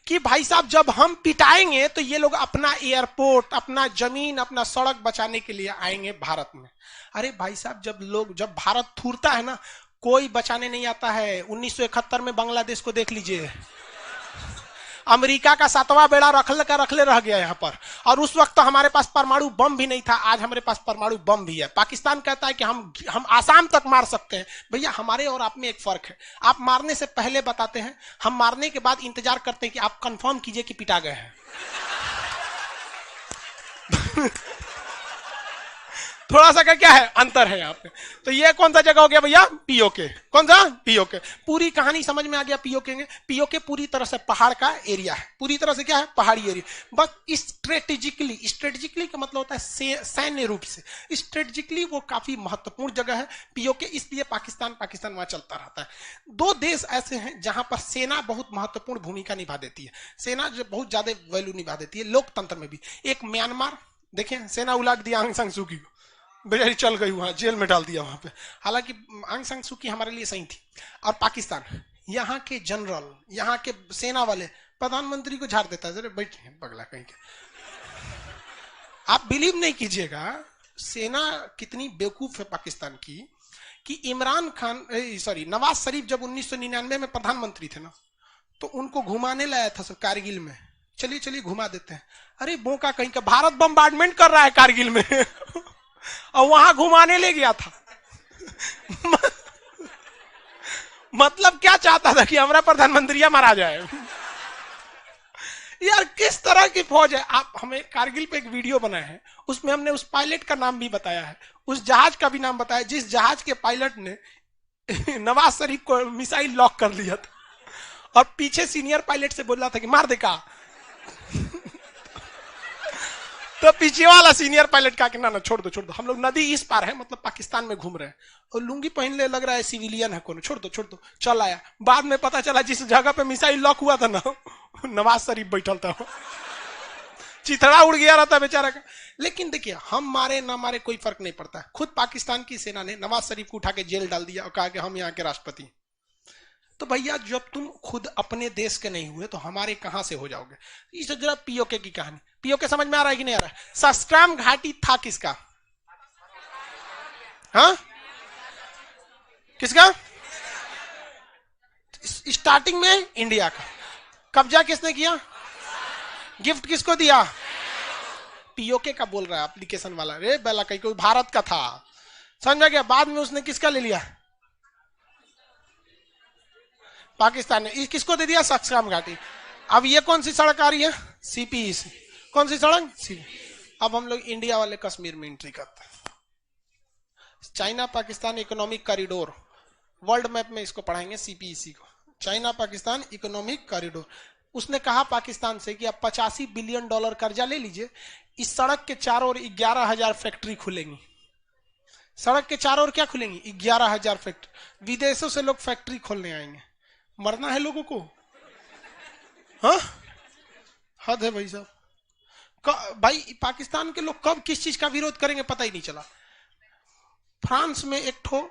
कि भाई साहब जब हम पिटाएंगे तो ये लोग अपना एयरपोर्ट, अपना जमीन, अपना सड़क बचाने के लिए आएंगे भारत में। अरे भाई साहब जब भारत थूरता है ना, कोई बचाने नहीं आता है। 1971 में बांग्लादेश को देख लीजिए, अमेरिका का 7वां बेड़ा रखले रह गया यहाँ पर। और उस वक्त तो हमारे पास परमाणु बम भी नहीं था, आज हमारे पास परमाणु बम भी है। पाकिस्तान कहता है कि हम आसाम तक मार सकते हैं। भैया हमारे और आप में एक फर्क है, आप मारने से पहले बताते हैं, हम मारने के बाद इंतजार करते हैं कि आप कंफर्म कीजिए कि पिटा गए हैं। थोड़ा सा क्या है अंतर है यहाँ पे। तो ये कौन सा जगह हो गया भैया? पीओके। कौन सा? पीओके। पूरी कहानी समझ में आ गया। पीओके पूरी तरह से पहाड़ का एरिया है, पूरी तरह से क्या है? पहाड़ी एरिया। बस स्ट्रेटेजिकली का मतलब होता है सैन्य रूप से। स्ट्रेटेजिकली वो काफी महत्वपूर्ण जगह है पीओके, इसलिए पाकिस्तान वहां चलता रहता है। दो देश ऐसे हैं जहां पर सेना बहुत महत्वपूर्ण भूमिका निभा देती है। सेना जो बहुत ज्यादा वैल्यू निभा देती है, लोकतंत्र में भी। एक म्यांमार देखें, सेना उलाट दिया आंग सान सू की, बेचारी चल गई, वहां जेल में डाल दिया वहां पे। हालांकि आंग सान सू की हमारे लिए सही थी। और पाकिस्तान, यहाँ के जनरल, यहाँ के सेना वाले प्रधानमंत्री को झाड़ देता है। बैठे पगला कहीं के। आप बिलीव नहीं कीजिएगा, सेना कितनी बेवकूफ है पाकिस्तान की, कि नवाज शरीफ जब 1999 में प्रधानमंत्री थे ना, तो उनको घुमाने लाया था कारगिल में। चलिए घुमा देते हैं। अरे बोका कहीं का, भारत बम्बार्डमेंट कर रहा है कारगिल में और वहां घुमाने ले गया था। मतलब क्या चाहता था कि हमारा प्रधानमंत्री मारा जाए। यार किस तरह की फौज है। आप हमें कारगिल पे एक वीडियो बनाए हैं, उसमें हमने उस पायलट का नाम भी बताया है, उस जहाज का भी नाम बताया, जिस जहाज के पायलट ने नवाज शरीफ को मिसाइल लॉक कर लिया था और पीछे सीनियर पायलट से बोल रहा था कि मार दे का। तो पीछे वाला सीनियर पायलट कहा कि ना छोड़ दो, हम लोग नदी इस पार है, मतलब पाकिस्तान में घूम रहे हैं, और लुंगी पहन ले, लग रहा है सिविलियन है कौन, छोड़ दो। चल आया, बाद में पता चला जिस जगह पे मिसाइल लॉक हुआ था ना, नवाज शरीफ बैठल था, चिथड़ा उड़ गया रहता बेचारा का। लेकिन देखिए, हम मारे ना मारे कोई फर्क नहीं पड़ता। खुद पाकिस्तान की सेना ने नवाज शरीफ को उठा के जेल डाल दिया और कहा कि हम यहाँ के राष्ट्रपति। तो भैया जब तुम खुद अपने देश के नहीं हुए तो हमारे कहां से हो जाओगे। इस जरा पीओके की कहानी, पीओके समझ में आ रहा है कि नहीं आ रहा है। सस्क्रैम घाटी था किसका? हाँ, किसका? स्टार्टिंग में इंडिया का। कब्जा किसने किया? गिफ्ट किसको दिया? पीओके का बोल रहा है एप्लीकेशन वाला। रे बेला, कहीं कोई भारत का था, समझा गया। बाद में उसने किसका ले लिया? पाकिस्तान ने। किसको दे दिया? सस्क्रैम घाटी। अब ये कौन सी सड़क आ रही है? सीपीईसी। कौन सी सड़क? सी। अब हम लोग इंडिया वाले कश्मीर में एंट्री करते हैं। China Pakistan economic corridor, world map में इसको पढ़ाएंगे सीपीईसी को, चाइना पाकिस्तान इकोनॉमिक कॉरिडोर। उसने कहा पाकिस्तान से कि आप $85 बिलियन कर्जा ले लीजिए, इस सड़क के चारों ओर 11,000 फैक्ट्री खुलेंगी। सड़क के चारों ओर क्या खुलेंगी? 11,000 फैक्ट्री। विदेशों से लोग फैक्ट्री खोलने आएंगे। मरना है लोगों को। हाँ, हद है भाई साहब। भाई पाकिस्तान के लोग कब किस चीज का विरोध करेंगे पता ही नहीं चला। फ्रांस में एक ठो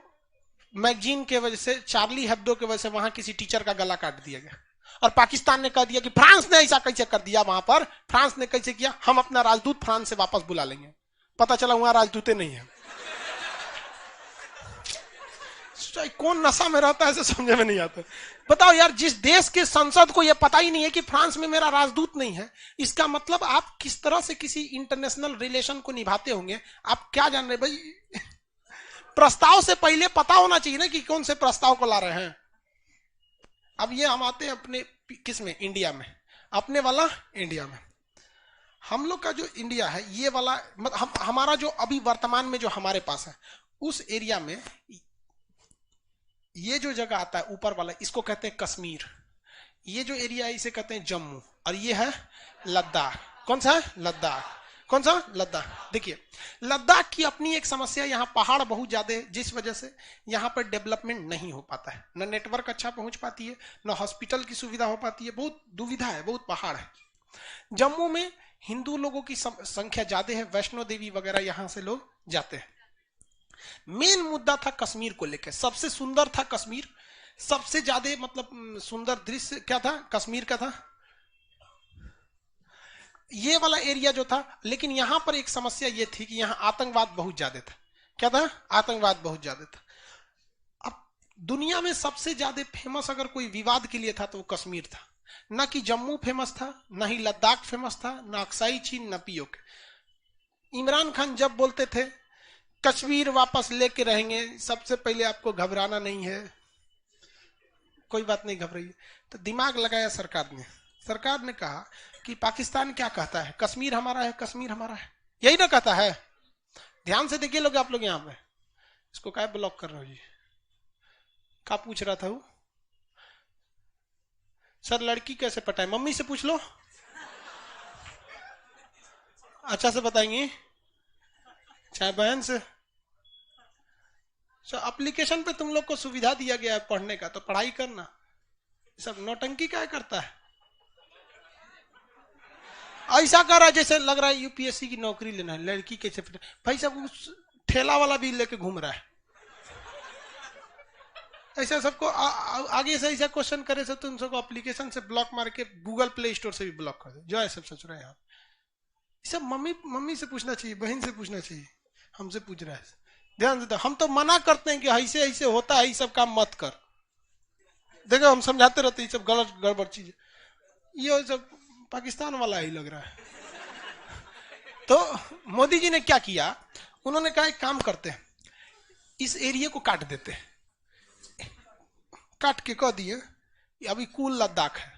मैगजीन के वजह से, चार्ली हेब्डो के वजह से, वहां किसी टीचर का गला काट दिया गया, और पाकिस्तान ने कह दिया कि फ्रांस ने ऐसा कैसे कर दिया। वहां पर फ्रांस ने कैसे किया? हम अपना राजदूत फ्रांस से वापस बुला लेंगे। पता चला वहां राजदूत नहीं है। कौन नशा में रहता है ऐसे समझ में नहीं आता। बताओ यार, जिस देश के संसद को यह पता ही नहीं है कि फ्रांस में मेरा राजदूत नहीं है, इसका मतलब आप किस तरह से किसी इंटरनेशनल रिलेशन को निभाते होंगे। आप क्या जान रहे भाई? प्रस्ताव से पहले पता होना चाहिए ना कि कौन से प्रस्ताव को ला रहे हैं। अब ये हम आते हैं अपने किस में? इंडिया में। अपने वाला इंडिया में, हम लोग का जो इंडिया है ये वाला, हमारा जो अभी वर्तमान में जो हमारे पास है, उस एरिया में ये जो जगह आता है ऊपर वाला, इसको कहते हैं कश्मीर। ये जो एरिया है इसे कहते हैं जम्मू, और ये है लद्दाख। कौन सा है? लद्दाख। कौन सा? लद्दाख। देखिए, लद्दाख की अपनी एक समस्या, यहाँ पहाड़ बहुत ज्यादा है, जिस वजह से यहाँ पर डेवलपमेंट नहीं हो पाता है। न नेटवर्क अच्छा पहुंच पाती है, न हॉस्पिटल की सुविधा हो पाती है, बहुत दुविधा है, बहुत पहाड़ है। जम्मू में हिंदू लोगों की संख्या ज्यादा है, वैष्णो देवी वगैरह यहाँ से लोग जाते हैं। मेन मुद्दा था कश्मीर को लेकर। सबसे सुंदर था कश्मीर, सबसे ज्यादा मतलब सुंदर दृश्य क्या था? कश्मीर का था, ये वाला एरिया जो था। लेकिन यहां पर एक समस्या ये थी कि यहां आतंकवाद बहुत ज्यादा था। क्या था? आतंकवाद बहुत ज्यादा था। अब दुनिया में सबसे ज्यादा फेमस अगर कोई विवाद के लिए था तो वो कश्मीर था। न कि जम्मू फेमस था, न ही लद्दाख फेमस था, न अक्साई चीन, न पीओके। इमरान खान जब बोलते थे कश्मीर वापस लेके रहेंगे, सबसे पहले आपको घबराना नहीं है, कोई बात नहीं घबराइए, तो दिमाग लगाया सरकार ने। सरकार ने कहा कि पाकिस्तान क्या कहता है? कश्मीर हमारा है, कश्मीर हमारा है, यही ना कहता है। ध्यान से देखिए लोग, आप लोग यहाँ पे इसको क्या ब्लॉक कर रहे हो जी? क्या पूछ रहा था वो? सर लड़की कैसे पटाए? मम्मी से पूछ लो, अच्छा से बताएंगी, चाहे बहन से। एप्लीकेशन पे तुम लोग को सुविधा दिया गया है पढ़ने का, तो पढ़ाई करना। सब नौटंकी क्या करता है? ऐसा कर रहा है जैसे लग रहा है यूपीएससी की नौकरी लेना है। लड़की कैसे? भाई सब उस ठेला वाला भी लेके घूम रहा है। ऐसा सबको आगे से ऐसा क्वेश्चन करे से तुम सबको एप्लीकेशन से ब्लॉक मार के गूगल प्ले स्टोर से भी ब्लॉक कर दे। जो है सब सोच रहे हैं यहाँ सब मम्मी से पूछना चाहिए, बहन से पूछना चाहिए, हमसे पूछ रहा है। ध्यान देता, हम तो मना करते हैं कि ऐसे ऐसे होता है, ये सब काम मत कर। देखो हम समझाते रहते हैं, सब गलत गड़बड़ चीज, ये सब पाकिस्तान वाला ही लग रहा है। तो मोदी जी ने क्या किया? उन्होंने कहा एक काम करते हैं, इस एरिया को काट देते हैं। काट के कह दिए अभी कुल लद्दाख है,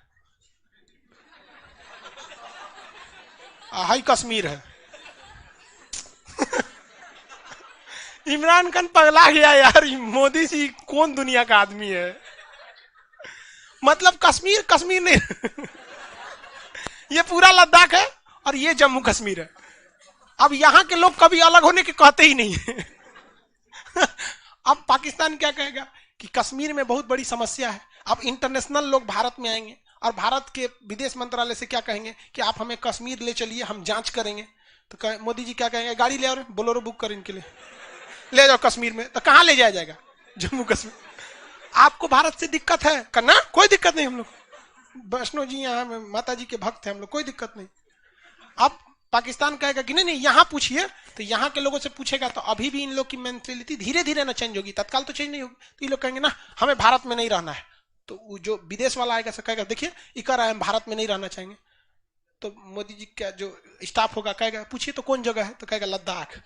हाई कश्मीर है। इमरान खान पगला गया यार, मोदी जी कौन दुनिया का आदमी है? मतलब कश्मीर कश्मीर नहीं, ये पूरा लद्दाख है और ये जम्मू कश्मीर है। अब यहां के लोग कभी अलग होने के कहते ही नहीं है। अब पाकिस्तान क्या कहेगा कि कश्मीर में बहुत बड़ी समस्या है। अब इंटरनेशनल लोग भारत में आएंगे और भारत के विदेश मंत्रालय से क्या कहेंगे कि आप हमें कश्मीर ले चलिए, हम जांच करेंगे। तो मोदी जी क्या कहेंगे, गाड़ी ले आओ, बोलेरो बुक कर इनके लिए, ले जाओ कश्मीर में। तो कहां ले जाया जाएगा? जम्मू कश्मीर। आपको भारत से दिक्कत है करना, कोई दिक्कत नहीं, हम लोग वैष्णो जी यहाँ माता जी के भक्त हैं हम लोग, कोई दिक्कत नहीं। अब पाकिस्तान कहेगा कि नहीं नहीं यहाँ पूछिए, तो यहाँ के लोगों से पूछेगा तो अभी भी इन लोग की मेंटेलिटी धीरे धीरे ना चेंज होगी, तत्काल तो चेंज नहीं होगी। तो ये लोग कहेंगे ना हमें भारत में नहीं रहना है। तो जो विदेश वाला आएगा सब कहेगा देखिए इकर हम भारत में नहीं रहना चाहेंगे। तो मोदी जी का जो स्टाफ होगा कहेगा पूछिए तो कौन जगह है? तो कहेगा लद्दाख।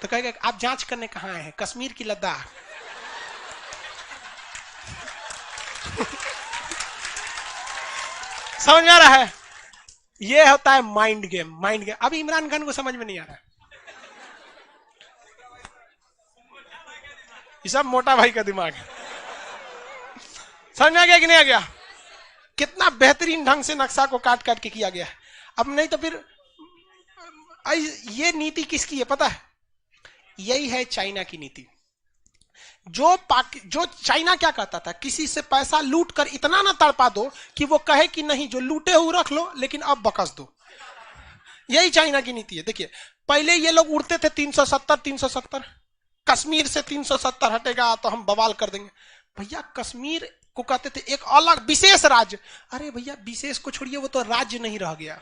तो कहेगा आप जांच करने कहाँ आए हैं? कश्मीर की लद्दाख। समझ में आ रहा है? ये होता है माइंड गेम। माइंड गेम अभी इमरान खान को समझ में नहीं आ रहा है। ये सब मोटा भाई का दिमाग है। समझ में आ गया कि नहीं आ गया? कितना बेहतरीन ढंग से नक्शा को काट काट के किया गया है। अब नहीं तो फिर ये नीति किसकी है पता है? यही है चाइना की नीति। जो चाइना क्या कहता था, किसी से पैसा लूट कर इतना ना तड़पा दो कि वो कहे कि नहीं जो लूटे हुए रख लो लेकिन अब बकस दो। यही चाइना की नीति है। देखिए पहले ये लोग उड़ते थे 370 कश्मीर से 370 हटेगा तो हम बवाल कर देंगे। भैया कश्मीर को कहते थे एक अलग विशेष राज्य। अरे भैया विशेष को छोड़िए, वो तो राज्य नहीं रह गया,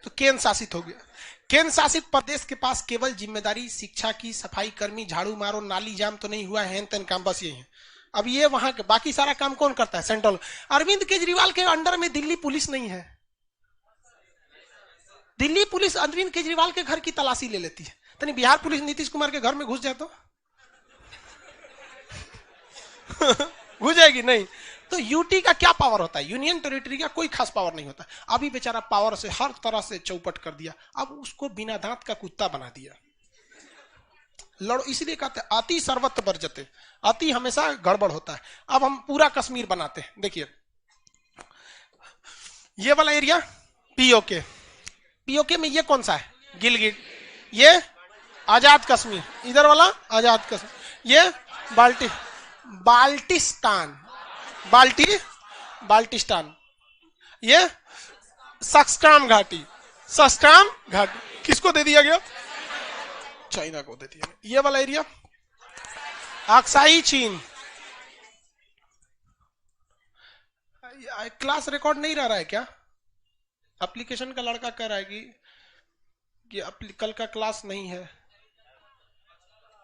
तो केंद्र शासित हो गया। केंद्र शासित प्रदेश के पास केवल जिम्मेदारी शिक्षा की, सफाई कर्मी, झाड़ू मारो, नाली जाम तो नहीं हुआ, हैन तैन काम बस यही है। अब ये वहां के बाकी सारा काम कौन करता है? सेंट्रल। अरविंद केजरीवाल के अंडर में दिल्ली पुलिस नहीं है। दिल्ली पुलिस अरविंद केजरीवाल के घर की तलाशी ले लेती है। तो नहीं बिहार पुलिस नीतीश कुमार के घर में घुस जाए तो घुस जाएगी नहीं। तो यूटी का क्या पावर होता है? यूनियन टेरिटरी का कोई खास पावर नहीं होता। अभी बेचारा पावर से हर तरह से चौपट कर दिया। अब उसको बिना दांत का कुत्ता बना दिया। लड़ो, इसलिए कहते हैं अति सर्वत्र वर्जते, अति हमेशा गड़बड़ होता है। अब हम पूरा कश्मीर बनाते हैं। देखिए ये वाला एरिया पीओके, पीओके में ये कौन सा है? गिलगिट। ये आजाद कश्मीर, इधर वाला आजाद कश्मीर। ये बाल्टिस्तान, बाल्टिस्तान। ये सक्स्ट्राम घाटी, सक्स्ट्राम घाटी किसको दे दिया गया? चाइना को दे दिया गया। ये वाला एरिया अक्साई चीन। क्लास रिकॉर्ड नहीं रह रहा है क्या? एप्लीकेशन का लड़का कह रहा है कि कल का क्लास नहीं है,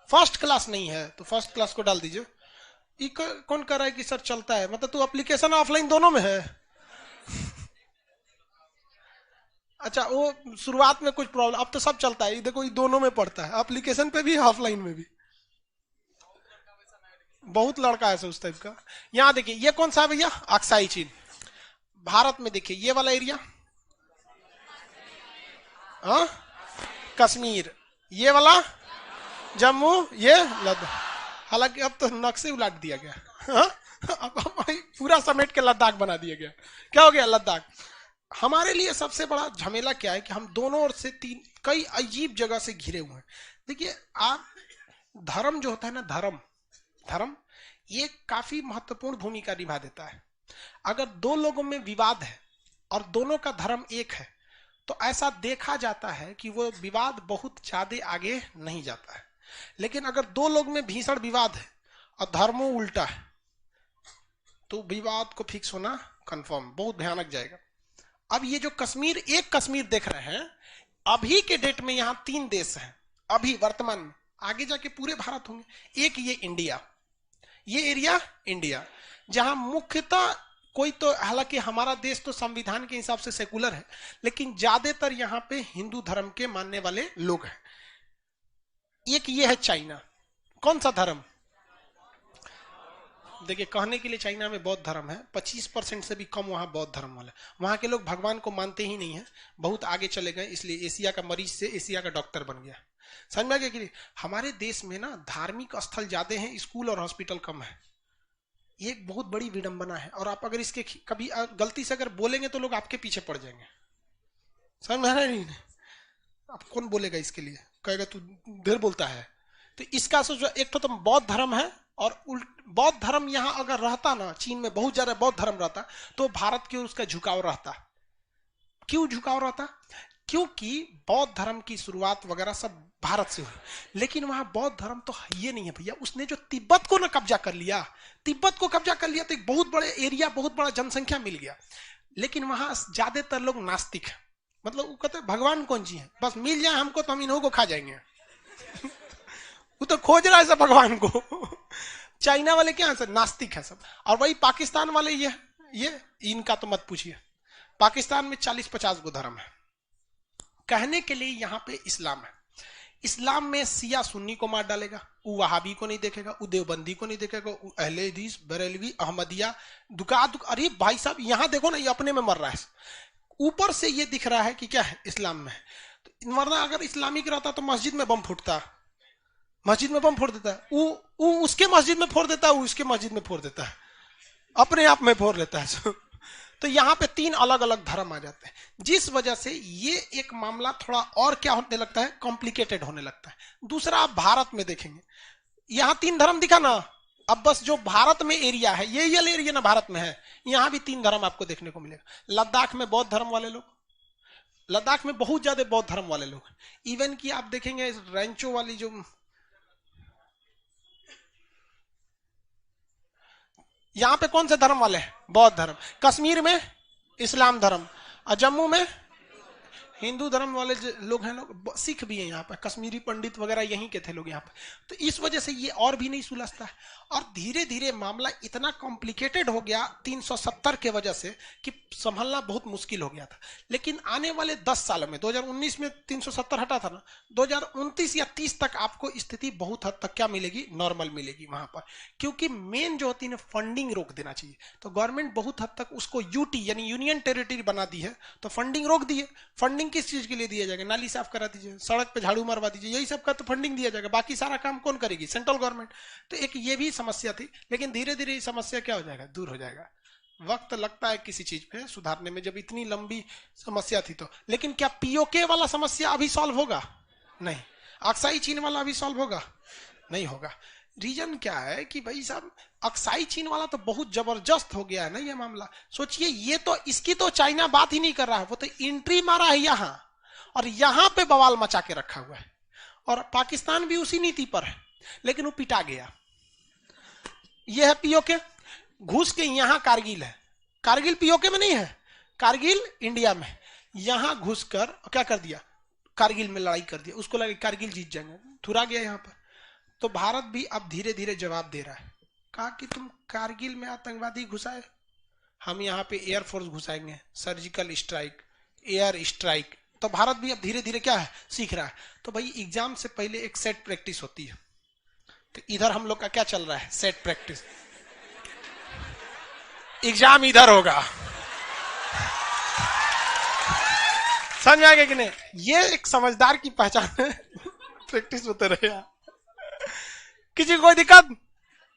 फर्स्ट क्लास नहीं है, तो फर्स्ट क्लास को डाल दीजिए। कौन कह रहा है कि सर चलता है? मतलब तू एप्लीकेशन ऑफलाइन दोनों में है? अच्छा वो शुरुआत में कुछ प्रॉब्लम, अब तो सब चलता है। देखो ये दोनों में पड़ता है, एप्लीकेशन पे भी ऑफलाइन में भी। बहुत लड़का है उस टाइप का। यहां देखिए ये कौन सा है भैया? अक्साई चीन। भारत में देखिए ये वाला एरिया कश्मीर, ये वाला जम्मू, ये लद्दाख। हालांकि अब तो नक्शे उलट दिया गया। अब पूरा समेट के लद्दाख बना दिया गया। क्या हो गया? लद्दाख। हमारे लिए सबसे बड़ा झमेला क्या है कि हम दोनों ओर से कई अजीब जगह से घिरे हुए हैं। देखिए आप धर्म जो होता है ना, धर्म ये काफी महत्वपूर्ण भूमिका निभा देता है। अगर दो लोगों में विवाद है और दोनों का धर्म एक है तो ऐसा देखा जाता है कि वो विवाद बहुत ज्यादा आगे नहीं जाता है। लेकिन अगर दो लोग में भीषण विवाद है और धर्मों उल्टा है तो विवाद को फिक्स होना कंफर्म, बहुत भयानक जाएगा। अब ये जो कश्मीर, एक कश्मीर देख रहे हैं, अभी के डेट में यहाँ 3 देश हैं अभी वर्तमान में, आगे जाके पूरे भारत होंगे। एक ये इंडिया, ये एरिया इंडिया, जहां मुख्यतः कोई तो, हालांकि हमारा देश तो संविधान के हिसाब से सेकुलर है, लेकिन ज्यादातर यहाँ पे हिंदू धर्म के मानने वाले लोग हैं। एक ये है चाइना। कौन सा धर्म? देखिए कहने के लिए चाइना में बौद्ध धर्म है, 25% से भी कम वहां बौद्ध धर्म वाला। वहां के लोग भगवान को मानते ही नहीं है, बहुत आगे चले गए, इसलिए एशिया का मरीज से एशिया का डॉक्टर बन गया। समझ में आ गया कि हमारे देश में ना धार्मिक स्थल ज्यादा हैं, स्कूल और हॉस्पिटल कम है। ये एक बहुत बड़ी विडंबना है। और आप अगर इसके कभी गलती से अगर बोलेंगे तो लोग आपके पीछे पड़ जाएंगे। समझ में आ रहा है? नहीं अब कौन बोलेगा इसके लिए, कहेगा तू देर बोलता है। तो इसका सोचो, एक तो बौद्ध धर्म है, और बौद्ध धर्म यहाँ अगर रहता ना, चीन में बहुत ज्यादा बौद्ध धर्म रहता, तो भारत की ओर उसका झुकाव रहता। क्यों झुकाव रहता? क्योंकि बौद्ध धर्म की शुरुआत वगैरह सब भारत से हुई, लेकिन वहां बौद्ध धर्म तो ये नहीं है भैया। उसने जो तिब्बत को ना कब्जा कर लिया, तिब्बत को कब्जा कर लिया, तो एक बहुत बड़े एरिया, बहुत बड़ा जनसंख्या मिल गया। लेकिन वहां ज्यादातर लोग नास्तिक है, मतलब वो कहते हैं भगवान कौन जी है, बस मिल जाए हमको तो हम इन्हों को खा जाएंगे। वो तो खोज रहा है सब भगवान को। चाइना वाले क्या है सर, नास्तिक है सब। और वही पाकिस्तान वाले ये इनका तो मत पूछिए। पाकिस्तान में 40-50 गो धर्म है। कहने के लिए यहाँ पे इस्लाम है। इस्लाम में सिया सुन्नी को मार डालेगा, वो वहाबी को नहीं देखेगा, वो देवबंदी को नहीं देखेगा, वो अहले हदीस, बरेलवी, अहमदिया, अरे भाई साहब यहाँ देखो ना, ये अपने में मर रहा है। ऊपर से ये दिख रहा है कि क्या है, इस्लाम में है। तो वरना अगर इस्लामिक रहता तो मस्जिद में बम फूटता, मस्जिद में बम फोड़ देता है, वो उसके मस्जिद में फोड़ देता है, वो उसके मस्जिद में फोड़ देता है, अपने आप में फोड़ लेता है। तो यहाँ पे 3 अलग अलग धर्म आ जाते हैं, जिस वजह से ये एक मामला थोड़ा और क्या होने लगता है, कॉम्प्लिकेटेड होने लगता है। दूसरा, आप भारत में देखेंगे, यहाँ 3 धर्म दिखा ना, अब बस जो भारत में एरिया है, ये एरिया ना भारत में है, यहाँ भी 3 धर्म आपको देखने को मिलेगा। लद्दाख में बौद्ध धर्म वाले लोग, लद्दाख में बहुत ज्यादा बौद्ध धर्म वाले लोग, इवन की आप देखेंगे रेंचो वाली जो, यहां पे कौन से धर्म वाले हैं, बौद्ध धर्म। कश्मीर में इस्लाम धर्म, और जम्मू में हिंदू धर्म वाले लोग हैं, लोग सिख भी हैं यहाँ पर, कश्मीरी पंडित वगैरह यहीं के थे लोग यहाँ पर। तो इस वजह से ये और भी नहीं सुलझता है, और धीरे धीरे मामला इतना कॉम्प्लिकेटेड हो गया 370 के वजह से कि संभलना बहुत मुश्किल हो गया था। लेकिन आने वाले 10 सालों में, 2019 में 370 हटा था ना, 2029 या 30 तक आपको स्थिति बहुत हद तक क्या मिलेगी, नॉर्मल मिलेगी वहां पर। क्योंकि मेन जो होती है ना, फंडिंग रोक देना चाहिए। तो गवर्नमेंट बहुत हद तक उसको यूटी यानी यूनियन टेरिटरी बना दी है, तो फंडिंग रोक दी है। फंडिंग किस चीज के लिए दिया जाएगा, नाली साफ करा दीजिए, सड़क पे झाड़ू मारवा दीजिए, यही सब का तो फंडिंग दिया जाएगा। बाकी सारा काम कौन करेगी, सेंट्रल गवर्नमेंट। तो एक ये भी समस्या थी, लेकिन धीरे धीरे ये समस्या क्या हो जाएगा, दूर हो जाएगा। वक्त लगता है किसी चीज पे सुधारने में, जब इतनी लंबी समस्या थी तो। लेकिन क्या पीओके वाला समस्या अभी सॉल्व होगा? नहीं। अक्साई चीन वाला अभी सॉल्व होगा? नहीं होगा। रीजन क्या है कि भाई साहब, अक्साई चीन वाला तो बहुत जबरदस्त हो गया है ना ये मामला। सोचिए, ये तो इसकी तो चाइना बात ही नहीं कर रहा है, वो तो एंट्री मारा है यहाँ, और यहां पे बवाल मचा के रखा हुआ है। और पाकिस्तान भी उसी नीति पर है, लेकिन वो पिटा गया। ये है पीओके। घुस के यहां कारगिल है, कारगिल पीओके में नहीं है, कारगिल इंडिया में। यहां घुसकर क्या कर दिया, कारगिल में लड़ाई कर दिया, उसको लगा कारगिल जीत जाएंगे, थुरा गया यहां पर। तो भारत भी अब धीरे धीरे जवाब दे रहा है, कहा कि तुम कारगिल में आतंकवादी घुसाए, हम यहाँ पे एयरफोर्स घुसाएंगे, सर्जिकल स्ट्राइक, एयर स्ट्राइक। तो भारत भी अब धीरे धीरे क्या है, सीख रहा है। तो भाई एग्जाम से पहले एक सेट प्रैक्टिस होती है, तो इधर हम लोग का क्या चल रहा है, सेट प्रैक्टिस। एग्जाम इधर होगा, समझ में आएगा कि नहीं? ये एक समझदार की पहचान है। प्रैक्टिस होते रहे। किसी को कोई दिक्कत?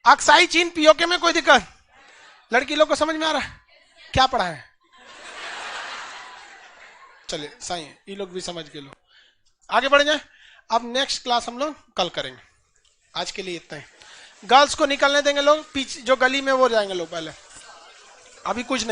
अक्साई चीन पीओके में कोई दिक्कत? लड़की लोग को समझ में आ रहा है क्या पढ़ा है? चलिए सही है, ये लोग भी समझ के लो, आगे बढ़ जाए। अब नेक्स्ट क्लास हम लोग कल करेंगे, आज के लिए इतना ही। गर्ल्स को निकलने देंगे लोग, पीछे जो गली में वो जाएंगे लोग, पहले अभी कुछ नहीं।